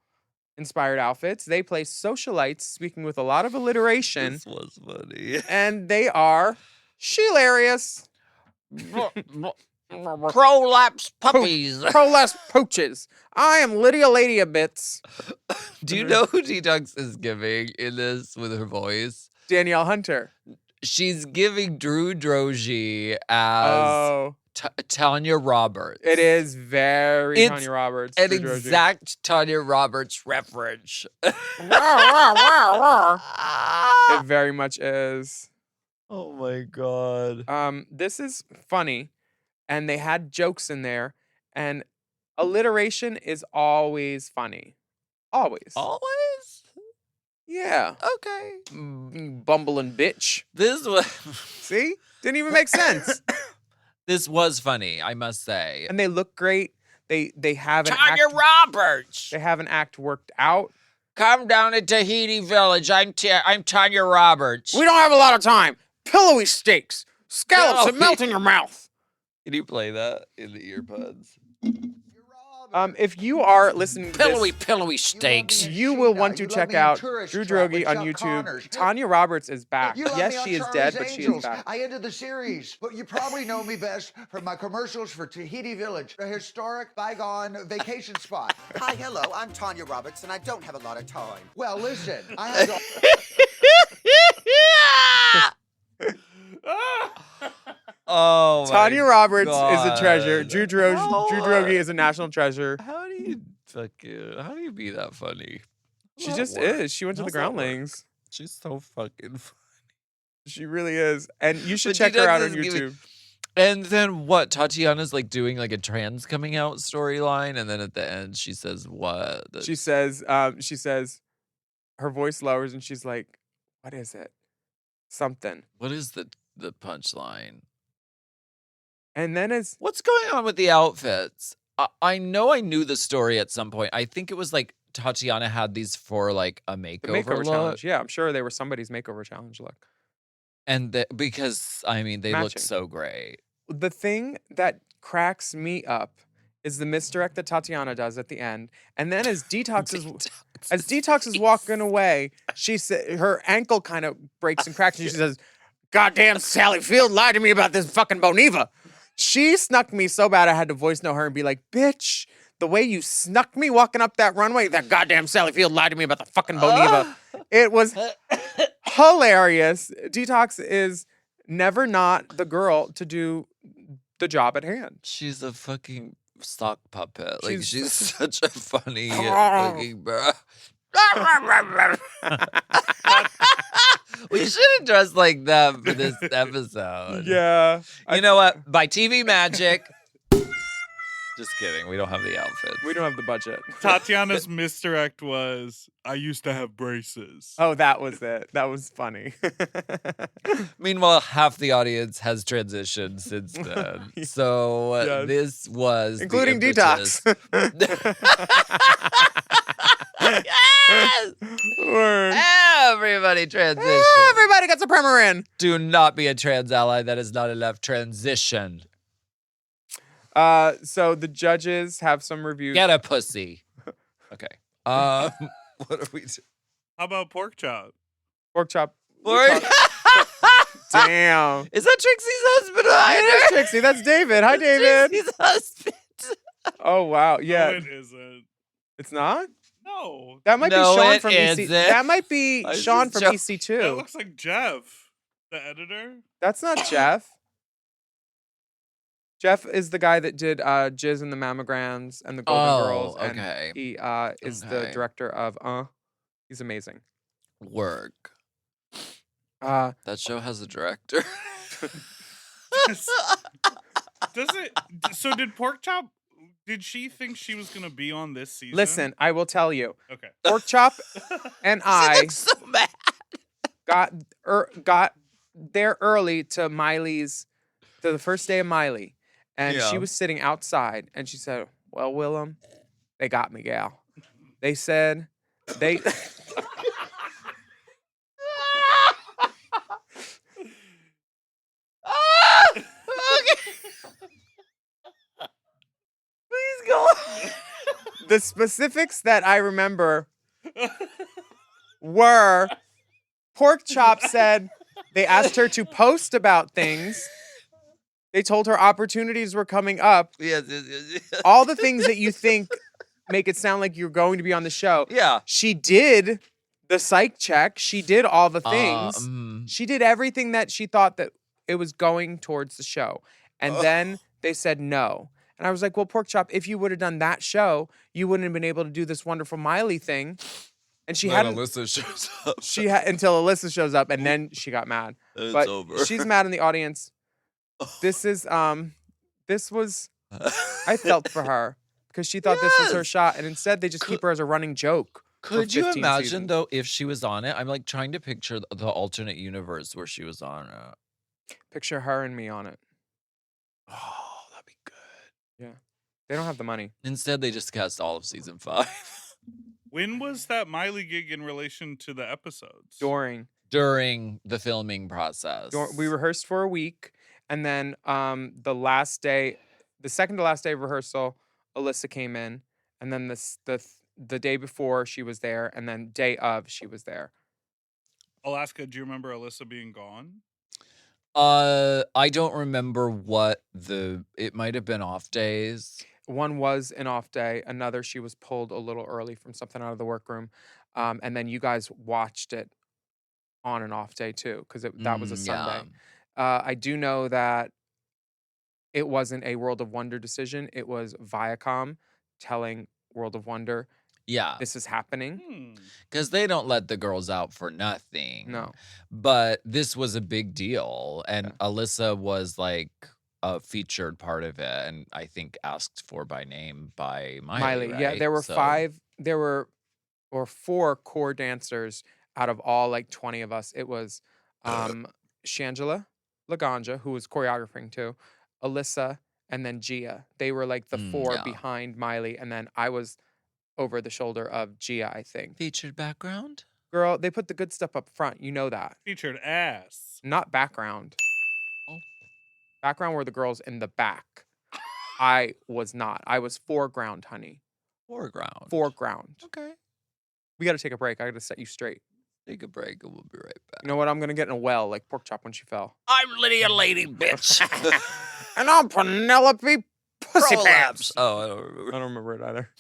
inspired outfits. They play socialites, speaking with a lot of alliteration, This was funny. and they are hilarious. Prolapse puppies. Prolapse pooches. I am Lydia Lady Bits. Do you know who Detox is giving in this with her voice? Danielle Hunter. She's giving Drew Droege as Oh, Tanya Roberts. it is very It's Tanya Roberts. An Drew Droege. exact Tanya Roberts reference. It very much is. Oh my god. This is funny, and they had jokes in there, and alliteration is always funny. Always. Always? Yeah. Okay. You bumbling bitch. This was See? Didn't even make sense. this was funny, I must say. And they look great. They have an Tanya act. Roberts. They have an act worked out. Come down to Tahiti Village. I'm Tanya Roberts. We don't have a lot of time. Pillowy steaks. Scallops that melt in your mouth. Can you play that in the earbuds? If you are listening to this, Pillowy steaks. you will want to check out Drew Droege on YouTube. Tanya Roberts is back. You love Yes, me on she is Charlie's dead, but she is Angels. back. I ended the series, but you probably know me best from my commercials for Tahiti Village, a historic, bygone vacation spot. Hi, hello, I'm Tanya Roberts, and I don't have a lot of time. Well, listen, I had to... Oh, Tanya Roberts is a treasure. God. Drew Droege is a national treasure. How do you be that funny? She How just that work? is. She went to the How's that work? groundlings. She's so fucking funny. She really is. And you should But check her out on Detox is giving- YouTube. And then what? Tatiana's like doing like a trans coming out storyline, and then at the end she says what? She says, her voice lowers and she's like, what is it? Something. What is the punchline? And then it's What's going on with the outfits? I know I knew the story at some point. I think it was like Tatiana had these for like a the makeover, makeover look. challenge. Yeah, I'm sure they were somebody's makeover challenge look. And because I mean they looked Matching. so great. The thing that cracks me up is the misdirect that Tatiana does at the end. And then as Detox is walking away, she said her ankle kind of breaks and cracks and she says, "Goddamn Sally Field lied to me about this fucking Boniva." She snuck me so bad I had to voice note her and be like, "Bitch, the way you snuck me walking up that runway, that goddamn Sally Field lied to me about the fucking Boniva." It was hilarious. Detox is never not the girl to do the job at hand. She's a fucking sock puppet. Like She's- she's such a funny looking bro. We should have dressed like that for this episode. Yeah. You know what? By TV magic. Just kidding. We don't have the outfit. We don't have the budget. Tatiana's misdirect was, I used to have braces. Oh, that was it. That was funny. Meanwhile, half the audience has transitioned since then. So Yes. this was the Including impetus. Detox. Yes! Word. Everybody transition. Everybody gets a primer in. Do not be a trans ally. That is not enough transition. So the judges have some reviews. Get a pussy. Okay. What are we doing? How about pork chop? Pork chop. Pork- Damn. Is that Trixie's husband behind That's her? Trixie. That's David. Hi, David. Trixie's husband. Oh, wow. Yeah. No, it isn't. It's not? No. That might No, be Sean it from EC. isn't. That might be I Sean just from joke- That EC2. looks like Jeff, the editor. That's not Jeff. Jeff is the guy that did Jizz and the Mammograms and the Golden Girls. And okay. he is the Okay. director of He's amazing. Work. Uh, That show has a director. Does it? So did pork chop? Did she think she was gonna be on this season? listen, I will tell you. Okay. Pork Chop and I looks so mad. got there early to the first day of Miley. And Yeah. she was sitting outside and she said, "Well, Willam, they got me, gal. They said they Please go on. the specifics that I remember were Pork Chop said they asked her to post about things. They told her opportunities were coming up. Yes. All the things that you think make it sound like you're going to be on the show. Yeah. She did the psych check. She did all the things. She did everything that she thought that it was going towards the show. And then they said no. And I was like, well, Pork Chop, if you would have done that show, you wouldn't have been able to do this wonderful Miley thing. And she hadn't. Alyssa shows up. She had until Alyssa shows up, and then she got mad. It's But over. she's mad in the audience. This is this was I felt for her because she thought this was her Yes. shot, and instead they just keep her as a running joke. for Could you 15 imagine seasons. though if she was on it? I'm like trying to picture the alternate universe where she was on it. Picture her and me on it. Oh, that'd be good. They don't have the money. Instead, they just cast all of season 5 When was that Miley gig in relation to the episodes? during the filming process. We rehearsed for a week, and then the second to last day of rehearsal, Alyssa came in, and then the day before she was there, and then day of she was there. Alaska, do you remember Alyssa being gone? I don't remember what it might have been off days. One was an off day. Another, she was pulled a little early from something out of the workroom. And then you guys watched it on an off day too, because that was a Sunday. I do know that it wasn't a World of Wonder decision. It was Viacom telling World of Wonder, Yeah. this is happening. Because they don't let the girls out for nothing. No. But this was a big deal. And Alyssa was like a featured part of it. And I think asked for by name by Miley. Yeah, right? there were So- four core dancers out of all like 20 of us. It was Shangela Laganja, who was choreographing too, Alyssa, and then Gia. They were like the four yeah. behind Miley, and then I was over the shoulder of Gia, I think. Featured background? Girl, they put the good stuff up front. You know that. Featured ass. Not background. Oh. Background were the girls in the back. I was not. I was foreground, honey. Foreground. Foreground. Okay. We got to take a break. I got to set you straight. Take a break and we'll be right back. You know what? I'm going to get in a well like Pork Chop when she fell. I'm Lydia Lady, bitch. And I'm Penelope Pussy Pants. Oh, I don't remember. I don't remember it either.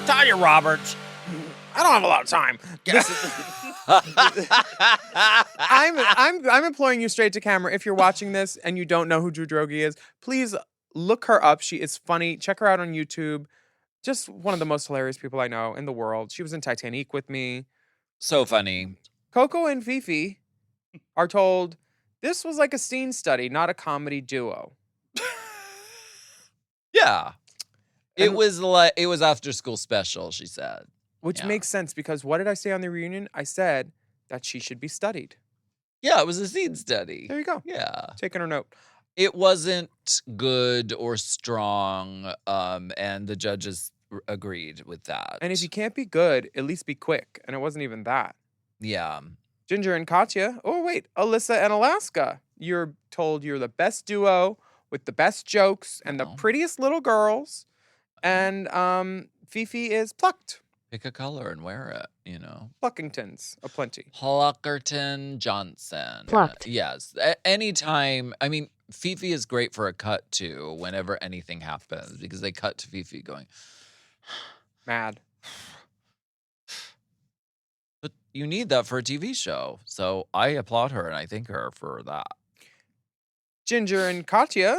Tanya Roberts. I don't have a lot of time. I'm imploring you straight to camera. If you're watching this and you don't know who Drew Droege is, please look her up. She is funny. Check her out on YouTube. Just one of the most hilarious people I know in the world. She was in Titanic with me. So funny. Coco and Fifi are told this was like a scene study, not a comedy duo. Yeah. It And- was after school special, she said. Which Yeah. makes sense because what did I say on the reunion? I said that she should be studied. Yeah, it was a scene study. There you go. Yeah. Taking her note. It wasn't good or strong, and the judges agreed with that. And if you can't be good, at least be quick. And it wasn't even that. Yeah. Ginger and Katya. Oh, wait. Alyssa and Alaska. You're told you're the best duo with the best jokes and the Oh. prettiest little girls. And Fifi is plucked. Pick a color and wear it, you know. Pluckingtons aplenty. Pluckerton Johnson. Plucked. Yes. Anytime. I mean, Fifi is great for a cut too, whenever anything happens, because they cut to Fifi going, Mad. but you need that for a TV show. So I applaud her and I thank her for that. Ginger and Katya.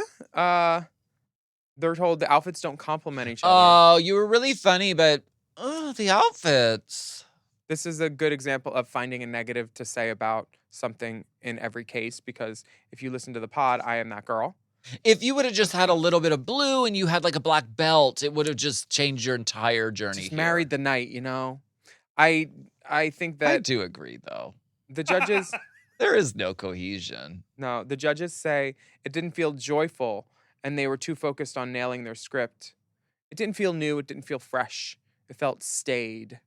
They're told the outfits don't complement each other. Oh, you were really funny, but the outfits. This is a good example of finding a negative to say about something in every case, because if you listen to the pod, I am that girl. If you would have just had a little bit of blue and you had like a black belt, it would have just changed your entire journey. Just here. married the night, you know. I think I that do agree, though. the judges There is no cohesion. no, the judges say it didn't feel joyful and they were too focused on nailing their script. It didn't feel new, it didn't feel fresh. It felt staid.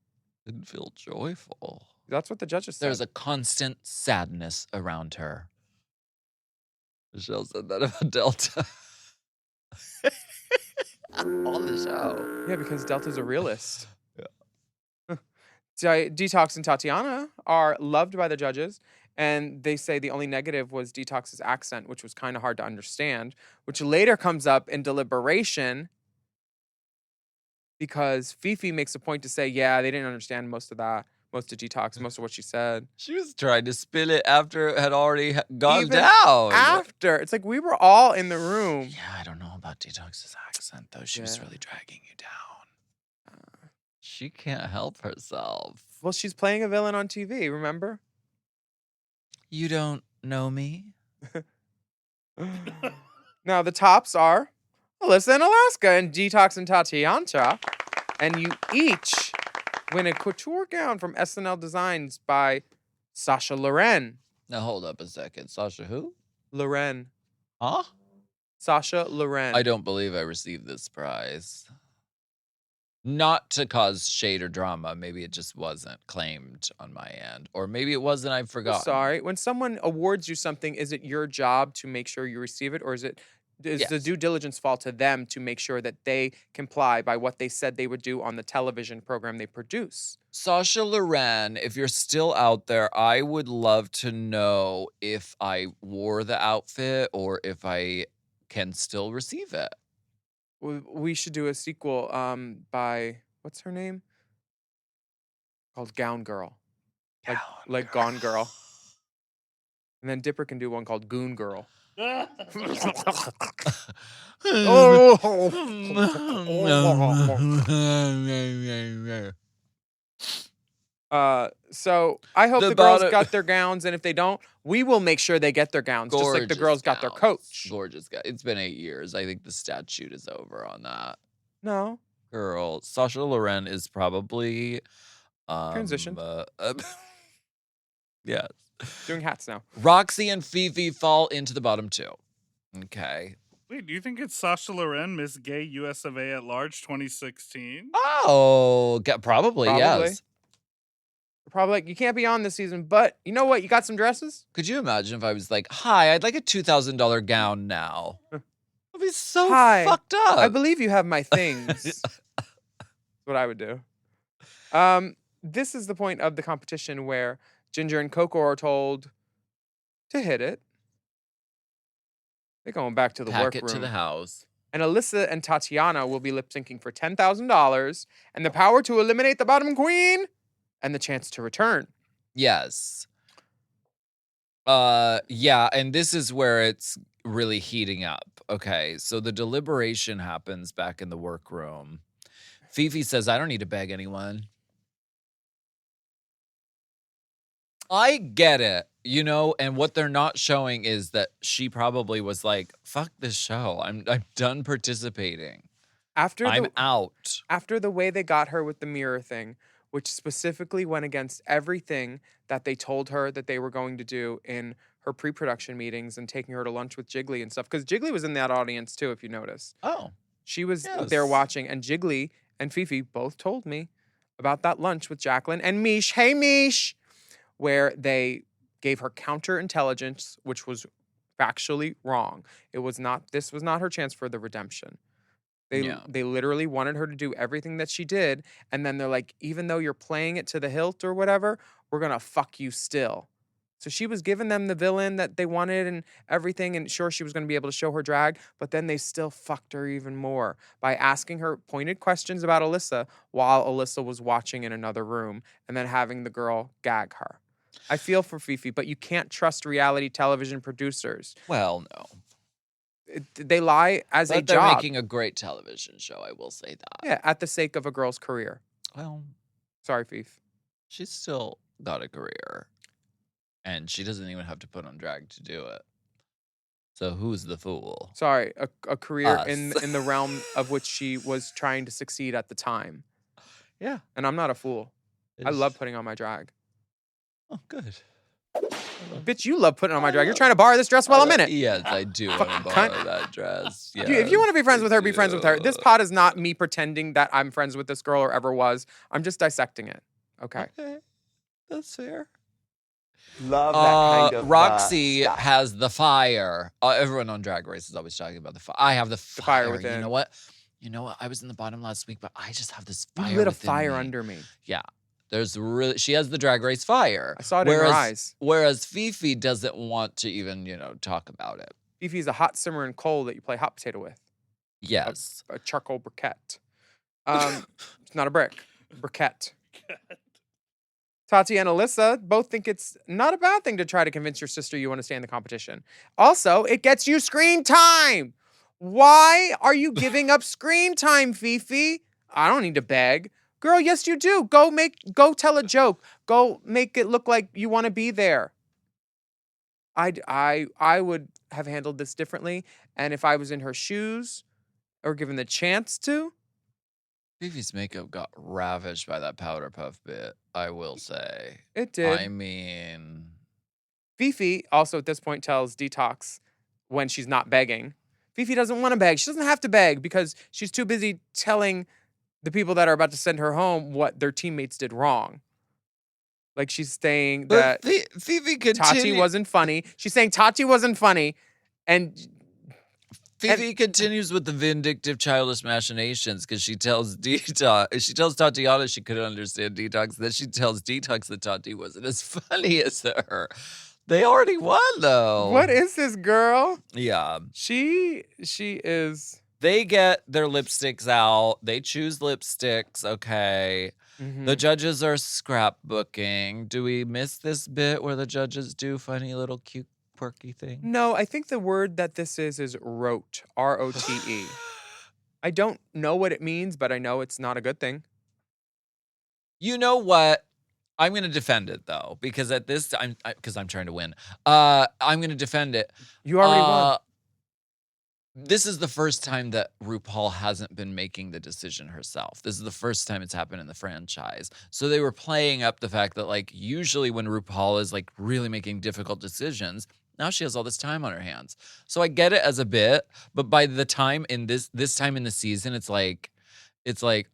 Didn't feel joyful. That's what the judges said. There's a constant sadness around her. Michelle said that about Delta. On the show. Yeah, because Delta's a realist. Detox and Tatianna are loved by the judges, and they say the only negative was Detox's accent, which was kind of hard to understand, which later comes up in deliberation because Fifi makes a point to say, yeah, they didn't understand most of that, most of Detox, most of what she said. She was trying to spill it after it had already gone Even down. After, it's like we were all in the room. Yeah, I don't know about Detox's accent, though. She was Yeah. really dragging you down. She can't help herself. Well, she's playing a villain on TV, remember? You don't know me? Now, the tops are Alyssa and Alaska and Detox and Tatianna. And you each win a couture gown from SNL Designs by Sasha Loren. Now, hold up a second. Sasha who? Loren. Huh? Sasha Loren. I don't believe I received this prize. Not to cause shade or drama. Maybe it just wasn't claimed on my end. Or maybe it was and I forgot. Sorry. When someone awards you something, is it your job to make sure you receive it? Or is the Yes. due diligence fall to them to make sure that they comply by what they said they would do on the television program they produce? Sasha Loren, if you're still out there, I would love to know if I wore the outfit or if I can still receive it. We should do a sequel by, what's her name? called Gown Girl. Like Gone Girl. And then Dipper can do one called Goon Girl. So I hope the girls got their gowns, and if they don't, we will make sure they get their gowns, just like the girls got their coach. Gorgeous guy. It's been 8 years. I think the statute is over on that. No. Girl, Sacha Loren is probably Transition. Yes. Doing hats now. Roxy and Fifi fall into the bottom 2. Okay. Wait, do you think it's Sacha Loren, Miss Gay US of A at Large 2016? Oh, probably, yes. Probably like, you can't be on this season, but you know what? You got some dresses? Could you imagine if I was like, hi, I'd like a $2,000 gown now? That'd be so fucked up. I believe you have my things. That's what I would do. This is the point of the competition where Ginger and Coco are told to hit it. They're going back to the workroom. Pack it to the house. And Alyssa and Tatianna will be lip syncing for $10,000 and the power to eliminate the bottom queen and the chance to return. Yes. Yeah, and this is where it's really heating up. Okay, so the deliberation happens back in the workroom. Fifi says, I don't need to beg anyone. I get it, you know, and what they're not showing is that she probably was like, fuck this show. I'm done participating. I'm out. After the way they got her with the mirror thing, which specifically went against everything that they told her that they were going to do in her pre-production meetings and taking her to lunch with Jiggly and stuff. Because Jiggly was in that audience too, if you notice. Oh. She was there watching, and Jiggly and Fifi both told me about that lunch with Jacqueline and Mish. Hey, Mish! Where they gave her counterintelligence, which was factually wrong. This was not her chance for the redemption. They literally wanted her to do everything that she did, and then they're like, even though you're playing it to the hilt or whatever, we're gonna fuck you still. So she was giving them the villain that they wanted and everything, and sure, she was gonna be able to show her drag, but then they still fucked her even more by asking her pointed questions about Alyssa while Alyssa was watching in another room, and then having the girl gag her. I feel for Fifi, but you can't trust reality television producers. Well, no. They lie as a job. They're making a great television show, I will say that. Yeah, at the sake of a girl's career. Well, sorry, Fifi. She's still got a career. And she doesn't even have to put on drag to do it. So who's the fool? Sorry, a career in the realm of which she was trying to succeed at the time. Yeah. And I'm not a fool. I love putting on my drag. Oh, good. Bitch, you love putting on my drag. You're trying to borrow this dress while I'm in it. Yes, I do want to borrow that dress. Yes, if you want to be friends with her, be friends with her. This pod is not me pretending that I'm friends with this girl or ever was. I'm just dissecting it. Okay. That's fair. Love that kind of Roxy stuff. has the fire. Everyone on Drag Race is always talking about the fire. I have the fire within. You know what? I was in the bottom last week, but I just have this fire. You lit a fire under me. Yeah. She has the Drag Race fire. I saw it in her eyes. Whereas Fifi doesn't want to even, talk about it. Fifi's a hot simmering coal that you play hot potato with. Yes. A charcoal briquette. It's not a brick. Briquette. Tati and Alyssa both think it's not a bad thing to try to convince your sister you want to stay in the competition. Also, it gets you screen time. Why are you giving up screen time, Fifi? I don't need to beg. Girl, yes you do. Go tell a joke. Go make it look like you want to be there. I would have handled this differently, and if I was in her shoes or given the chance to. Fifi's makeup got ravaged by that powder puff bit, I will say. It did. I mean, Fifi also at this point tells Detox when she's not begging. Fifi doesn't want to beg. She doesn't have to beg because she's too busy telling the people that are about to send her home what their teammates did wrong. Like she's saying that Fifi Tati wasn't funny. She's saying Tati wasn't funny, and Fifi continues with the vindictive, childish machinations because she tells Tatiana she couldn't understand Detox. Then she tells Detox that Tati wasn't as funny as her. They already won, though. What is this girl? Yeah. She is They get their lipsticks out. They choose lipsticks. Okay. The judges are scrapbooking. Do we miss this bit where the judges do funny little cute quirky things? No, I think the word that this is rote. R-O-T-E. I don't know what it means, but I know it's not a good thing. You know what? I'm going to defend it, though, because at this time, because I'm trying to win, I'm going to defend it. You already won. This is the first time that RuPaul hasn't been making the decision herself. This is the first time it's happened in the franchise. So they were playing up the fact that, like, usually when RuPaul is, like, really making difficult decisions, now she has all this time on her hands. So I get it as a bit, but by the time in this time in the season, it's like,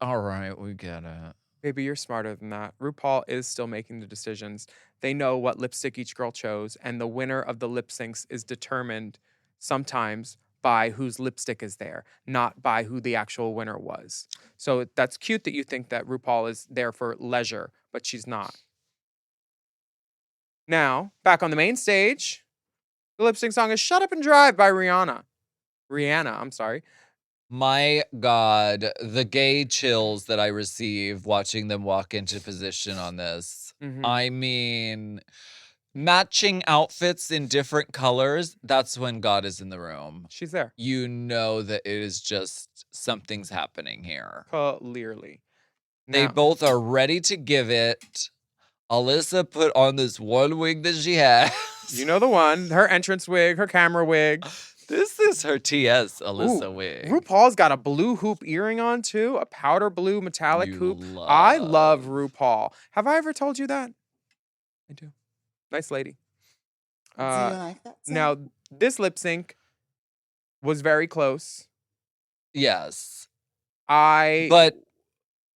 all right, we get it. Baby, you're smarter than that. RuPaul is still making the decisions. They know what lipstick each girl chose, and the winner of the lip syncs is determined sometimes by whose lipstick is there, not by who the actual winner was. So that's cute that you think that RuPaul is there for leisure, but she's not. Now, back on the main stage, the lip sync song is Shut Up and Drive by Rihanna. I'm sorry. My God, the gay chills that I receive watching them walk into position on this. I mean, matching outfits in different colors, that's when God is in the room. She's there. You know that it is just something's happening here. Clearly. They Now- both are ready to give it. Alyssa put on this one wig that she has. You know the one, her entrance wig, her camera wig. This is her TS Alyssa wig. RuPaul's got a blue hoop earring on too, a powder blue metallic hoop. I love RuPaul. Have I ever told you that? I do. Nice lady. Do you like that song? Now, this lip sync was very close. Yes. But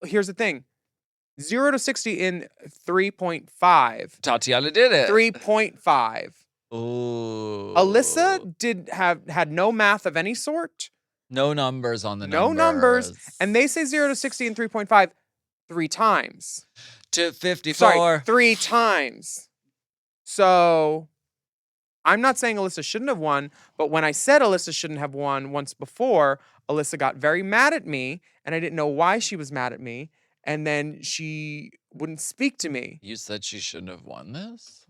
here's the thing. 0 to 60 in 3.5. Tatianna did it. 3.5. Ooh. Alyssa had no math of any sort. No numbers on the No numbers. And they say 0 to 60 in 3.5 3 times. To 54. Sorry, 3 times. So I'm not saying Alyssa shouldn't have won, but when I said Alyssa shouldn't have won once before, Alyssa got very mad at me, and I didn't know why she was mad at me, and then she wouldn't speak to me. You said she shouldn't have won this?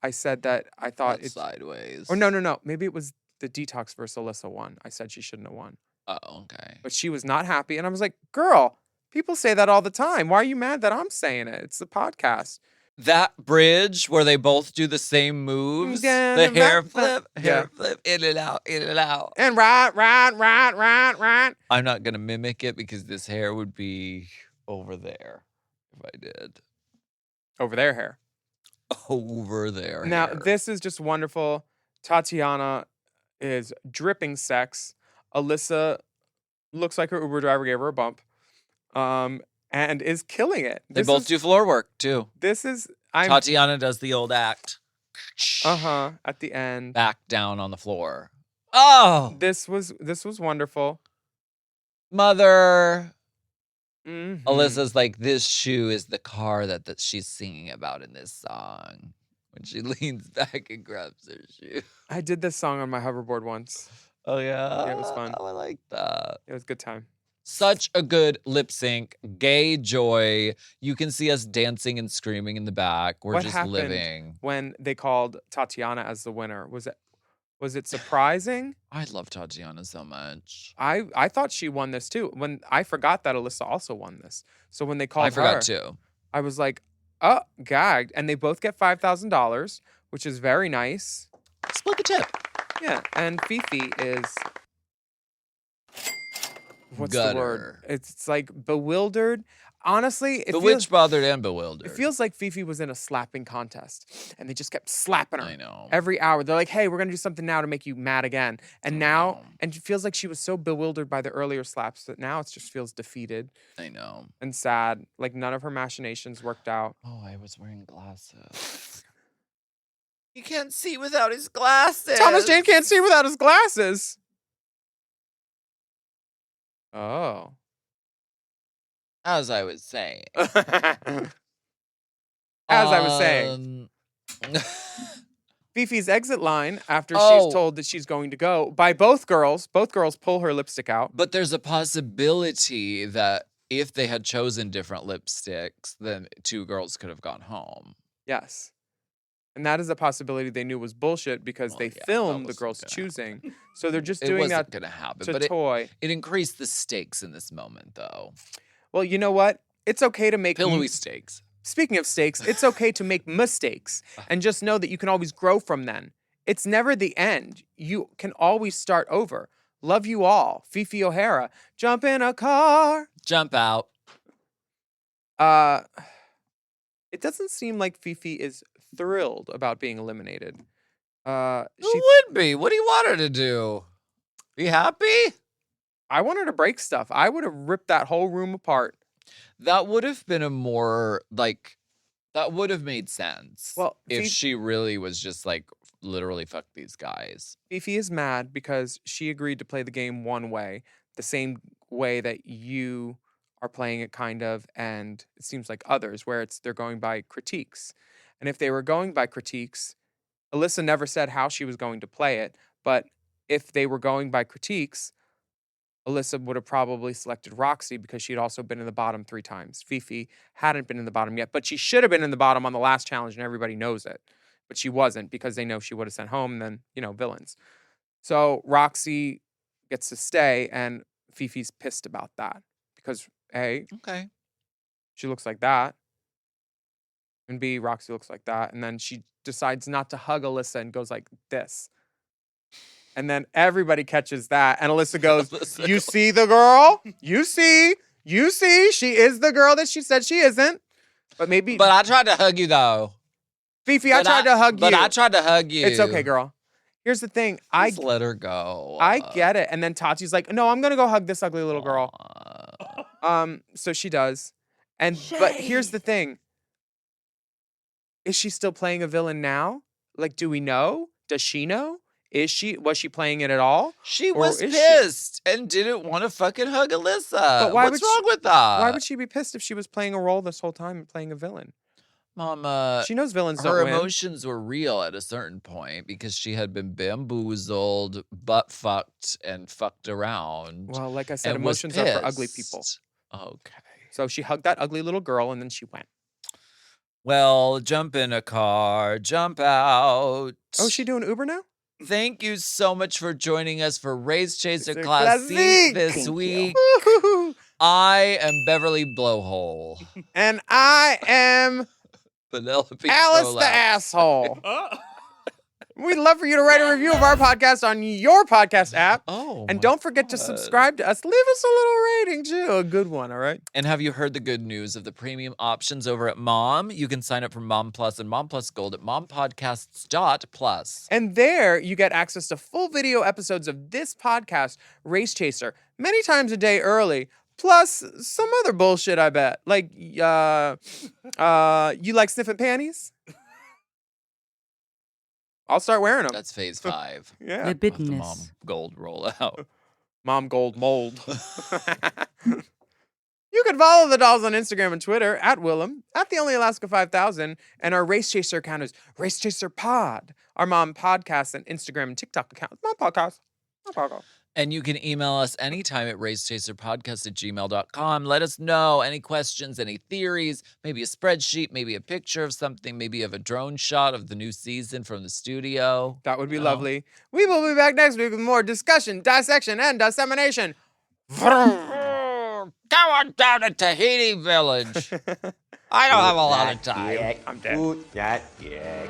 I said that I thought That's sideways. Or no. Maybe it was the Detox versus Alyssa one. I said she shouldn't have won. Oh, okay. But she was not happy, and I was like, girl, people say that all the time. Why are you mad that I'm saying it? It's the podcast. That bridge where they both do the same moves, the hair flip, in and out, in and out. And right. I'm not going to mimic it because this hair would be over there if I did. Over their hair. Over there. Now, hair. this is just wonderful. Tatianna is dripping sex. Alyssa looks like her Uber driver gave her a bump. And is killing it. They both do floor work too. Tatianna does the old act. At the end. Back down on the floor. Oh! This was wonderful. Mother. Mm-hmm. Alyssa's like, this shoe is the car that she's singing about in this song. When she leans back and grabs her shoe. I did this song on my hoverboard once. Oh, yeah? Yeah, it was fun. Oh, I like that. It was a good time. Such a good lip sync. Gay joy. You can see us dancing and screaming in the back. We're What just happened living. when they called Tatianna as the winner? Was it surprising? I love Tatianna so much. I thought she won this too. When I forgot that Alyssa also won this. So when they called her, I forgot too. I was like, oh, gagged. And they both get $5,000, which is very nice. Split the tip. Yeah. And Fifi is what's Gutter. the word? It's like bewildered. Honestly, Bewitched, bothered, and bewildered. It feels like Fifi was in a slapping contest and they just kept slapping her. I know. Every hour. They're like, hey, we're going to do something now to make you mad again. And now, and it feels like she was so bewildered by the earlier slaps that now it just feels defeated. I know. And sad. Like none of her machinations worked out. Oh, I was wearing glasses. He can't see without his glasses. Thomas Jane can't see without his glasses. Oh. As I was saying. Fifi's exit line after Oh. she's told that she's going to go by both girls. Both girls pull her lipstick out. But there's a possibility that if they had chosen different lipsticks, then 2 girls could have gone home. Yes. And that is a possibility they knew was bullshit because Well, they yeah, that filmed the wasn't girls gonna choosing. So they're just It doing wasn't that going to happen. to But toy. it increased the stakes in this moment, though. Well, you know what? It's okay to make Pillowy stakes. Speaking of stakes, it's okay to make mistakes and just know that you can always grow from them. It's never the end. You can always start over. Love you all. Fifi O'Hara. Jump in a car. Jump out. It doesn't seem like Fifi is thrilled about being eliminated. Who would be? What do you want her to do? Be happy? I want her to break stuff. I would have ripped that whole room apart. That would have been a more, like, that would have made sense. Well, if she really was just like, literally, fuck these guys. Fifi is mad because she agreed to play the game one way, the same way that you are playing it kind of, and it seems like others, where they're going by critiques. And if they were going by critiques, Alyssa never said how she was going to play it, but if they were going by critiques, Alyssa would have probably selected Roxy because she had also been in the bottom 3 times. Fifi hadn't been in the bottom yet, but she should have been in the bottom on the last challenge, and everybody knows it. But she wasn't because they know she would have sent home, and then, villains. So Roxy gets to stay, and Fifi's pissed about that because A, Okay. she looks like that, and B, Roxy looks like that, and then she decides not to hug Alyssa and goes like this. And then everybody catches that, and Alyssa goes, "You see the girl? You see, she is the girl that she said she isn't." But maybe. But I tried to hug you, though. Fifi, I tried to hug you. But I tried to hug you. It's okay, girl. Here's the thing. Just let her go. I get it. And then Tati's like, "No, I'm gonna go hug this ugly little girl." So she does. But here's the thing. Is she still playing a villain now? Like, do we know? Does she know? Was she playing it at all? She Or was is pissed and didn't want to fucking hug Alyssa. But why What's would wrong with that? Why would she be pissed if she was playing a role this whole time and playing a villain? Mama, She knows villains her don't win. emotions were real at a certain point because she had been bamboozled, butt fucked, and fucked around. Well, like I said, and was emotions are for ugly people. pissed. Okay. So she hugged that ugly little girl and then she went. Well, jump in a car, jump out. Oh, is she doing Uber now? Thank you so much for joining us for Race Chaser Chaser Classic Classic. this Thank you. week. Woo-hoo-hoo. I am Beverly Blowhole. And I am Penelope Alice the Prolapse. asshole. We'd love for you to write a review of our podcast on your podcast app. Oh, And my don't forget to God. subscribe to us. Leave us a little rating, too. A good one, all right? And have you heard the good news of the premium options over at Mom? You can sign up for Mom Plus and Mom Plus Gold at mompodcasts.plus. And there you get access to full video episodes of this podcast, Race Chaser, many times a day early, plus some other bullshit, I bet. Like, you like sniffing panties? I'll start wearing them. That's phase 5. Yeah. Of the Mom Gold rollout. Mom Gold Mold. You can follow the dolls on Instagram and Twitter at Willam, at the Only Alaska 5000, and our Race Chaser account is Race Chaser Pod. Our Mom Podcast and Instagram and TikTok account. Mom Podcast. Mom Podcast. And you can email us anytime at racechaserpodcast@gmail.com. Let us know any questions, any theories, maybe a spreadsheet, maybe a picture of something, maybe of a drone shot of the new season from the studio. That would be No. lovely. We will be back next week with more discussion, dissection, and dissemination. Go on down to Tahiti Village. I don't have a lot of time. I'm dead. Oot that yak.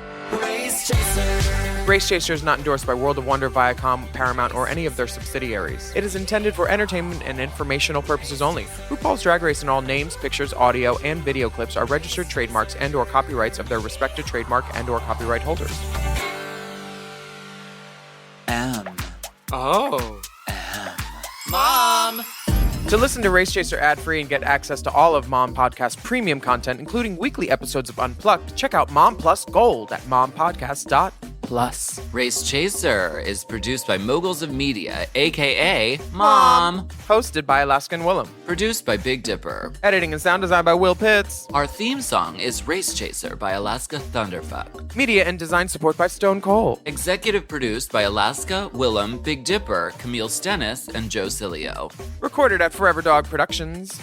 Race Chaser is not endorsed by World of Wonder, Viacom, Paramount, or any of their subsidiaries. It is intended for entertainment and informational purposes only. RuPaul's Drag Race and all names, pictures, audio, and video clips are registered trademarks and/or copyrights of their respective trademark and/or copyright holders. Oh. Mom! To listen to Race Chaser ad-free and get access to all of Mom Podcast premium content, including weekly episodes of Unplugged, check out Mom Plus Gold at mompodcast.plus. Plus. Race Chaser is produced by Moguls of Media, aka Mom. Hosted by Alaska and Willam. Produced by Big Dipper. Editing and sound design by Will Pitts. Our theme song is Race Chaser by Alaska Thunderfuck. Media and design support by Stone Cold. Executive produced by Alaska, Willam, Big Dipper, Camille Stennis, and Joe Cilio. Recorded at Forever Dog Productions.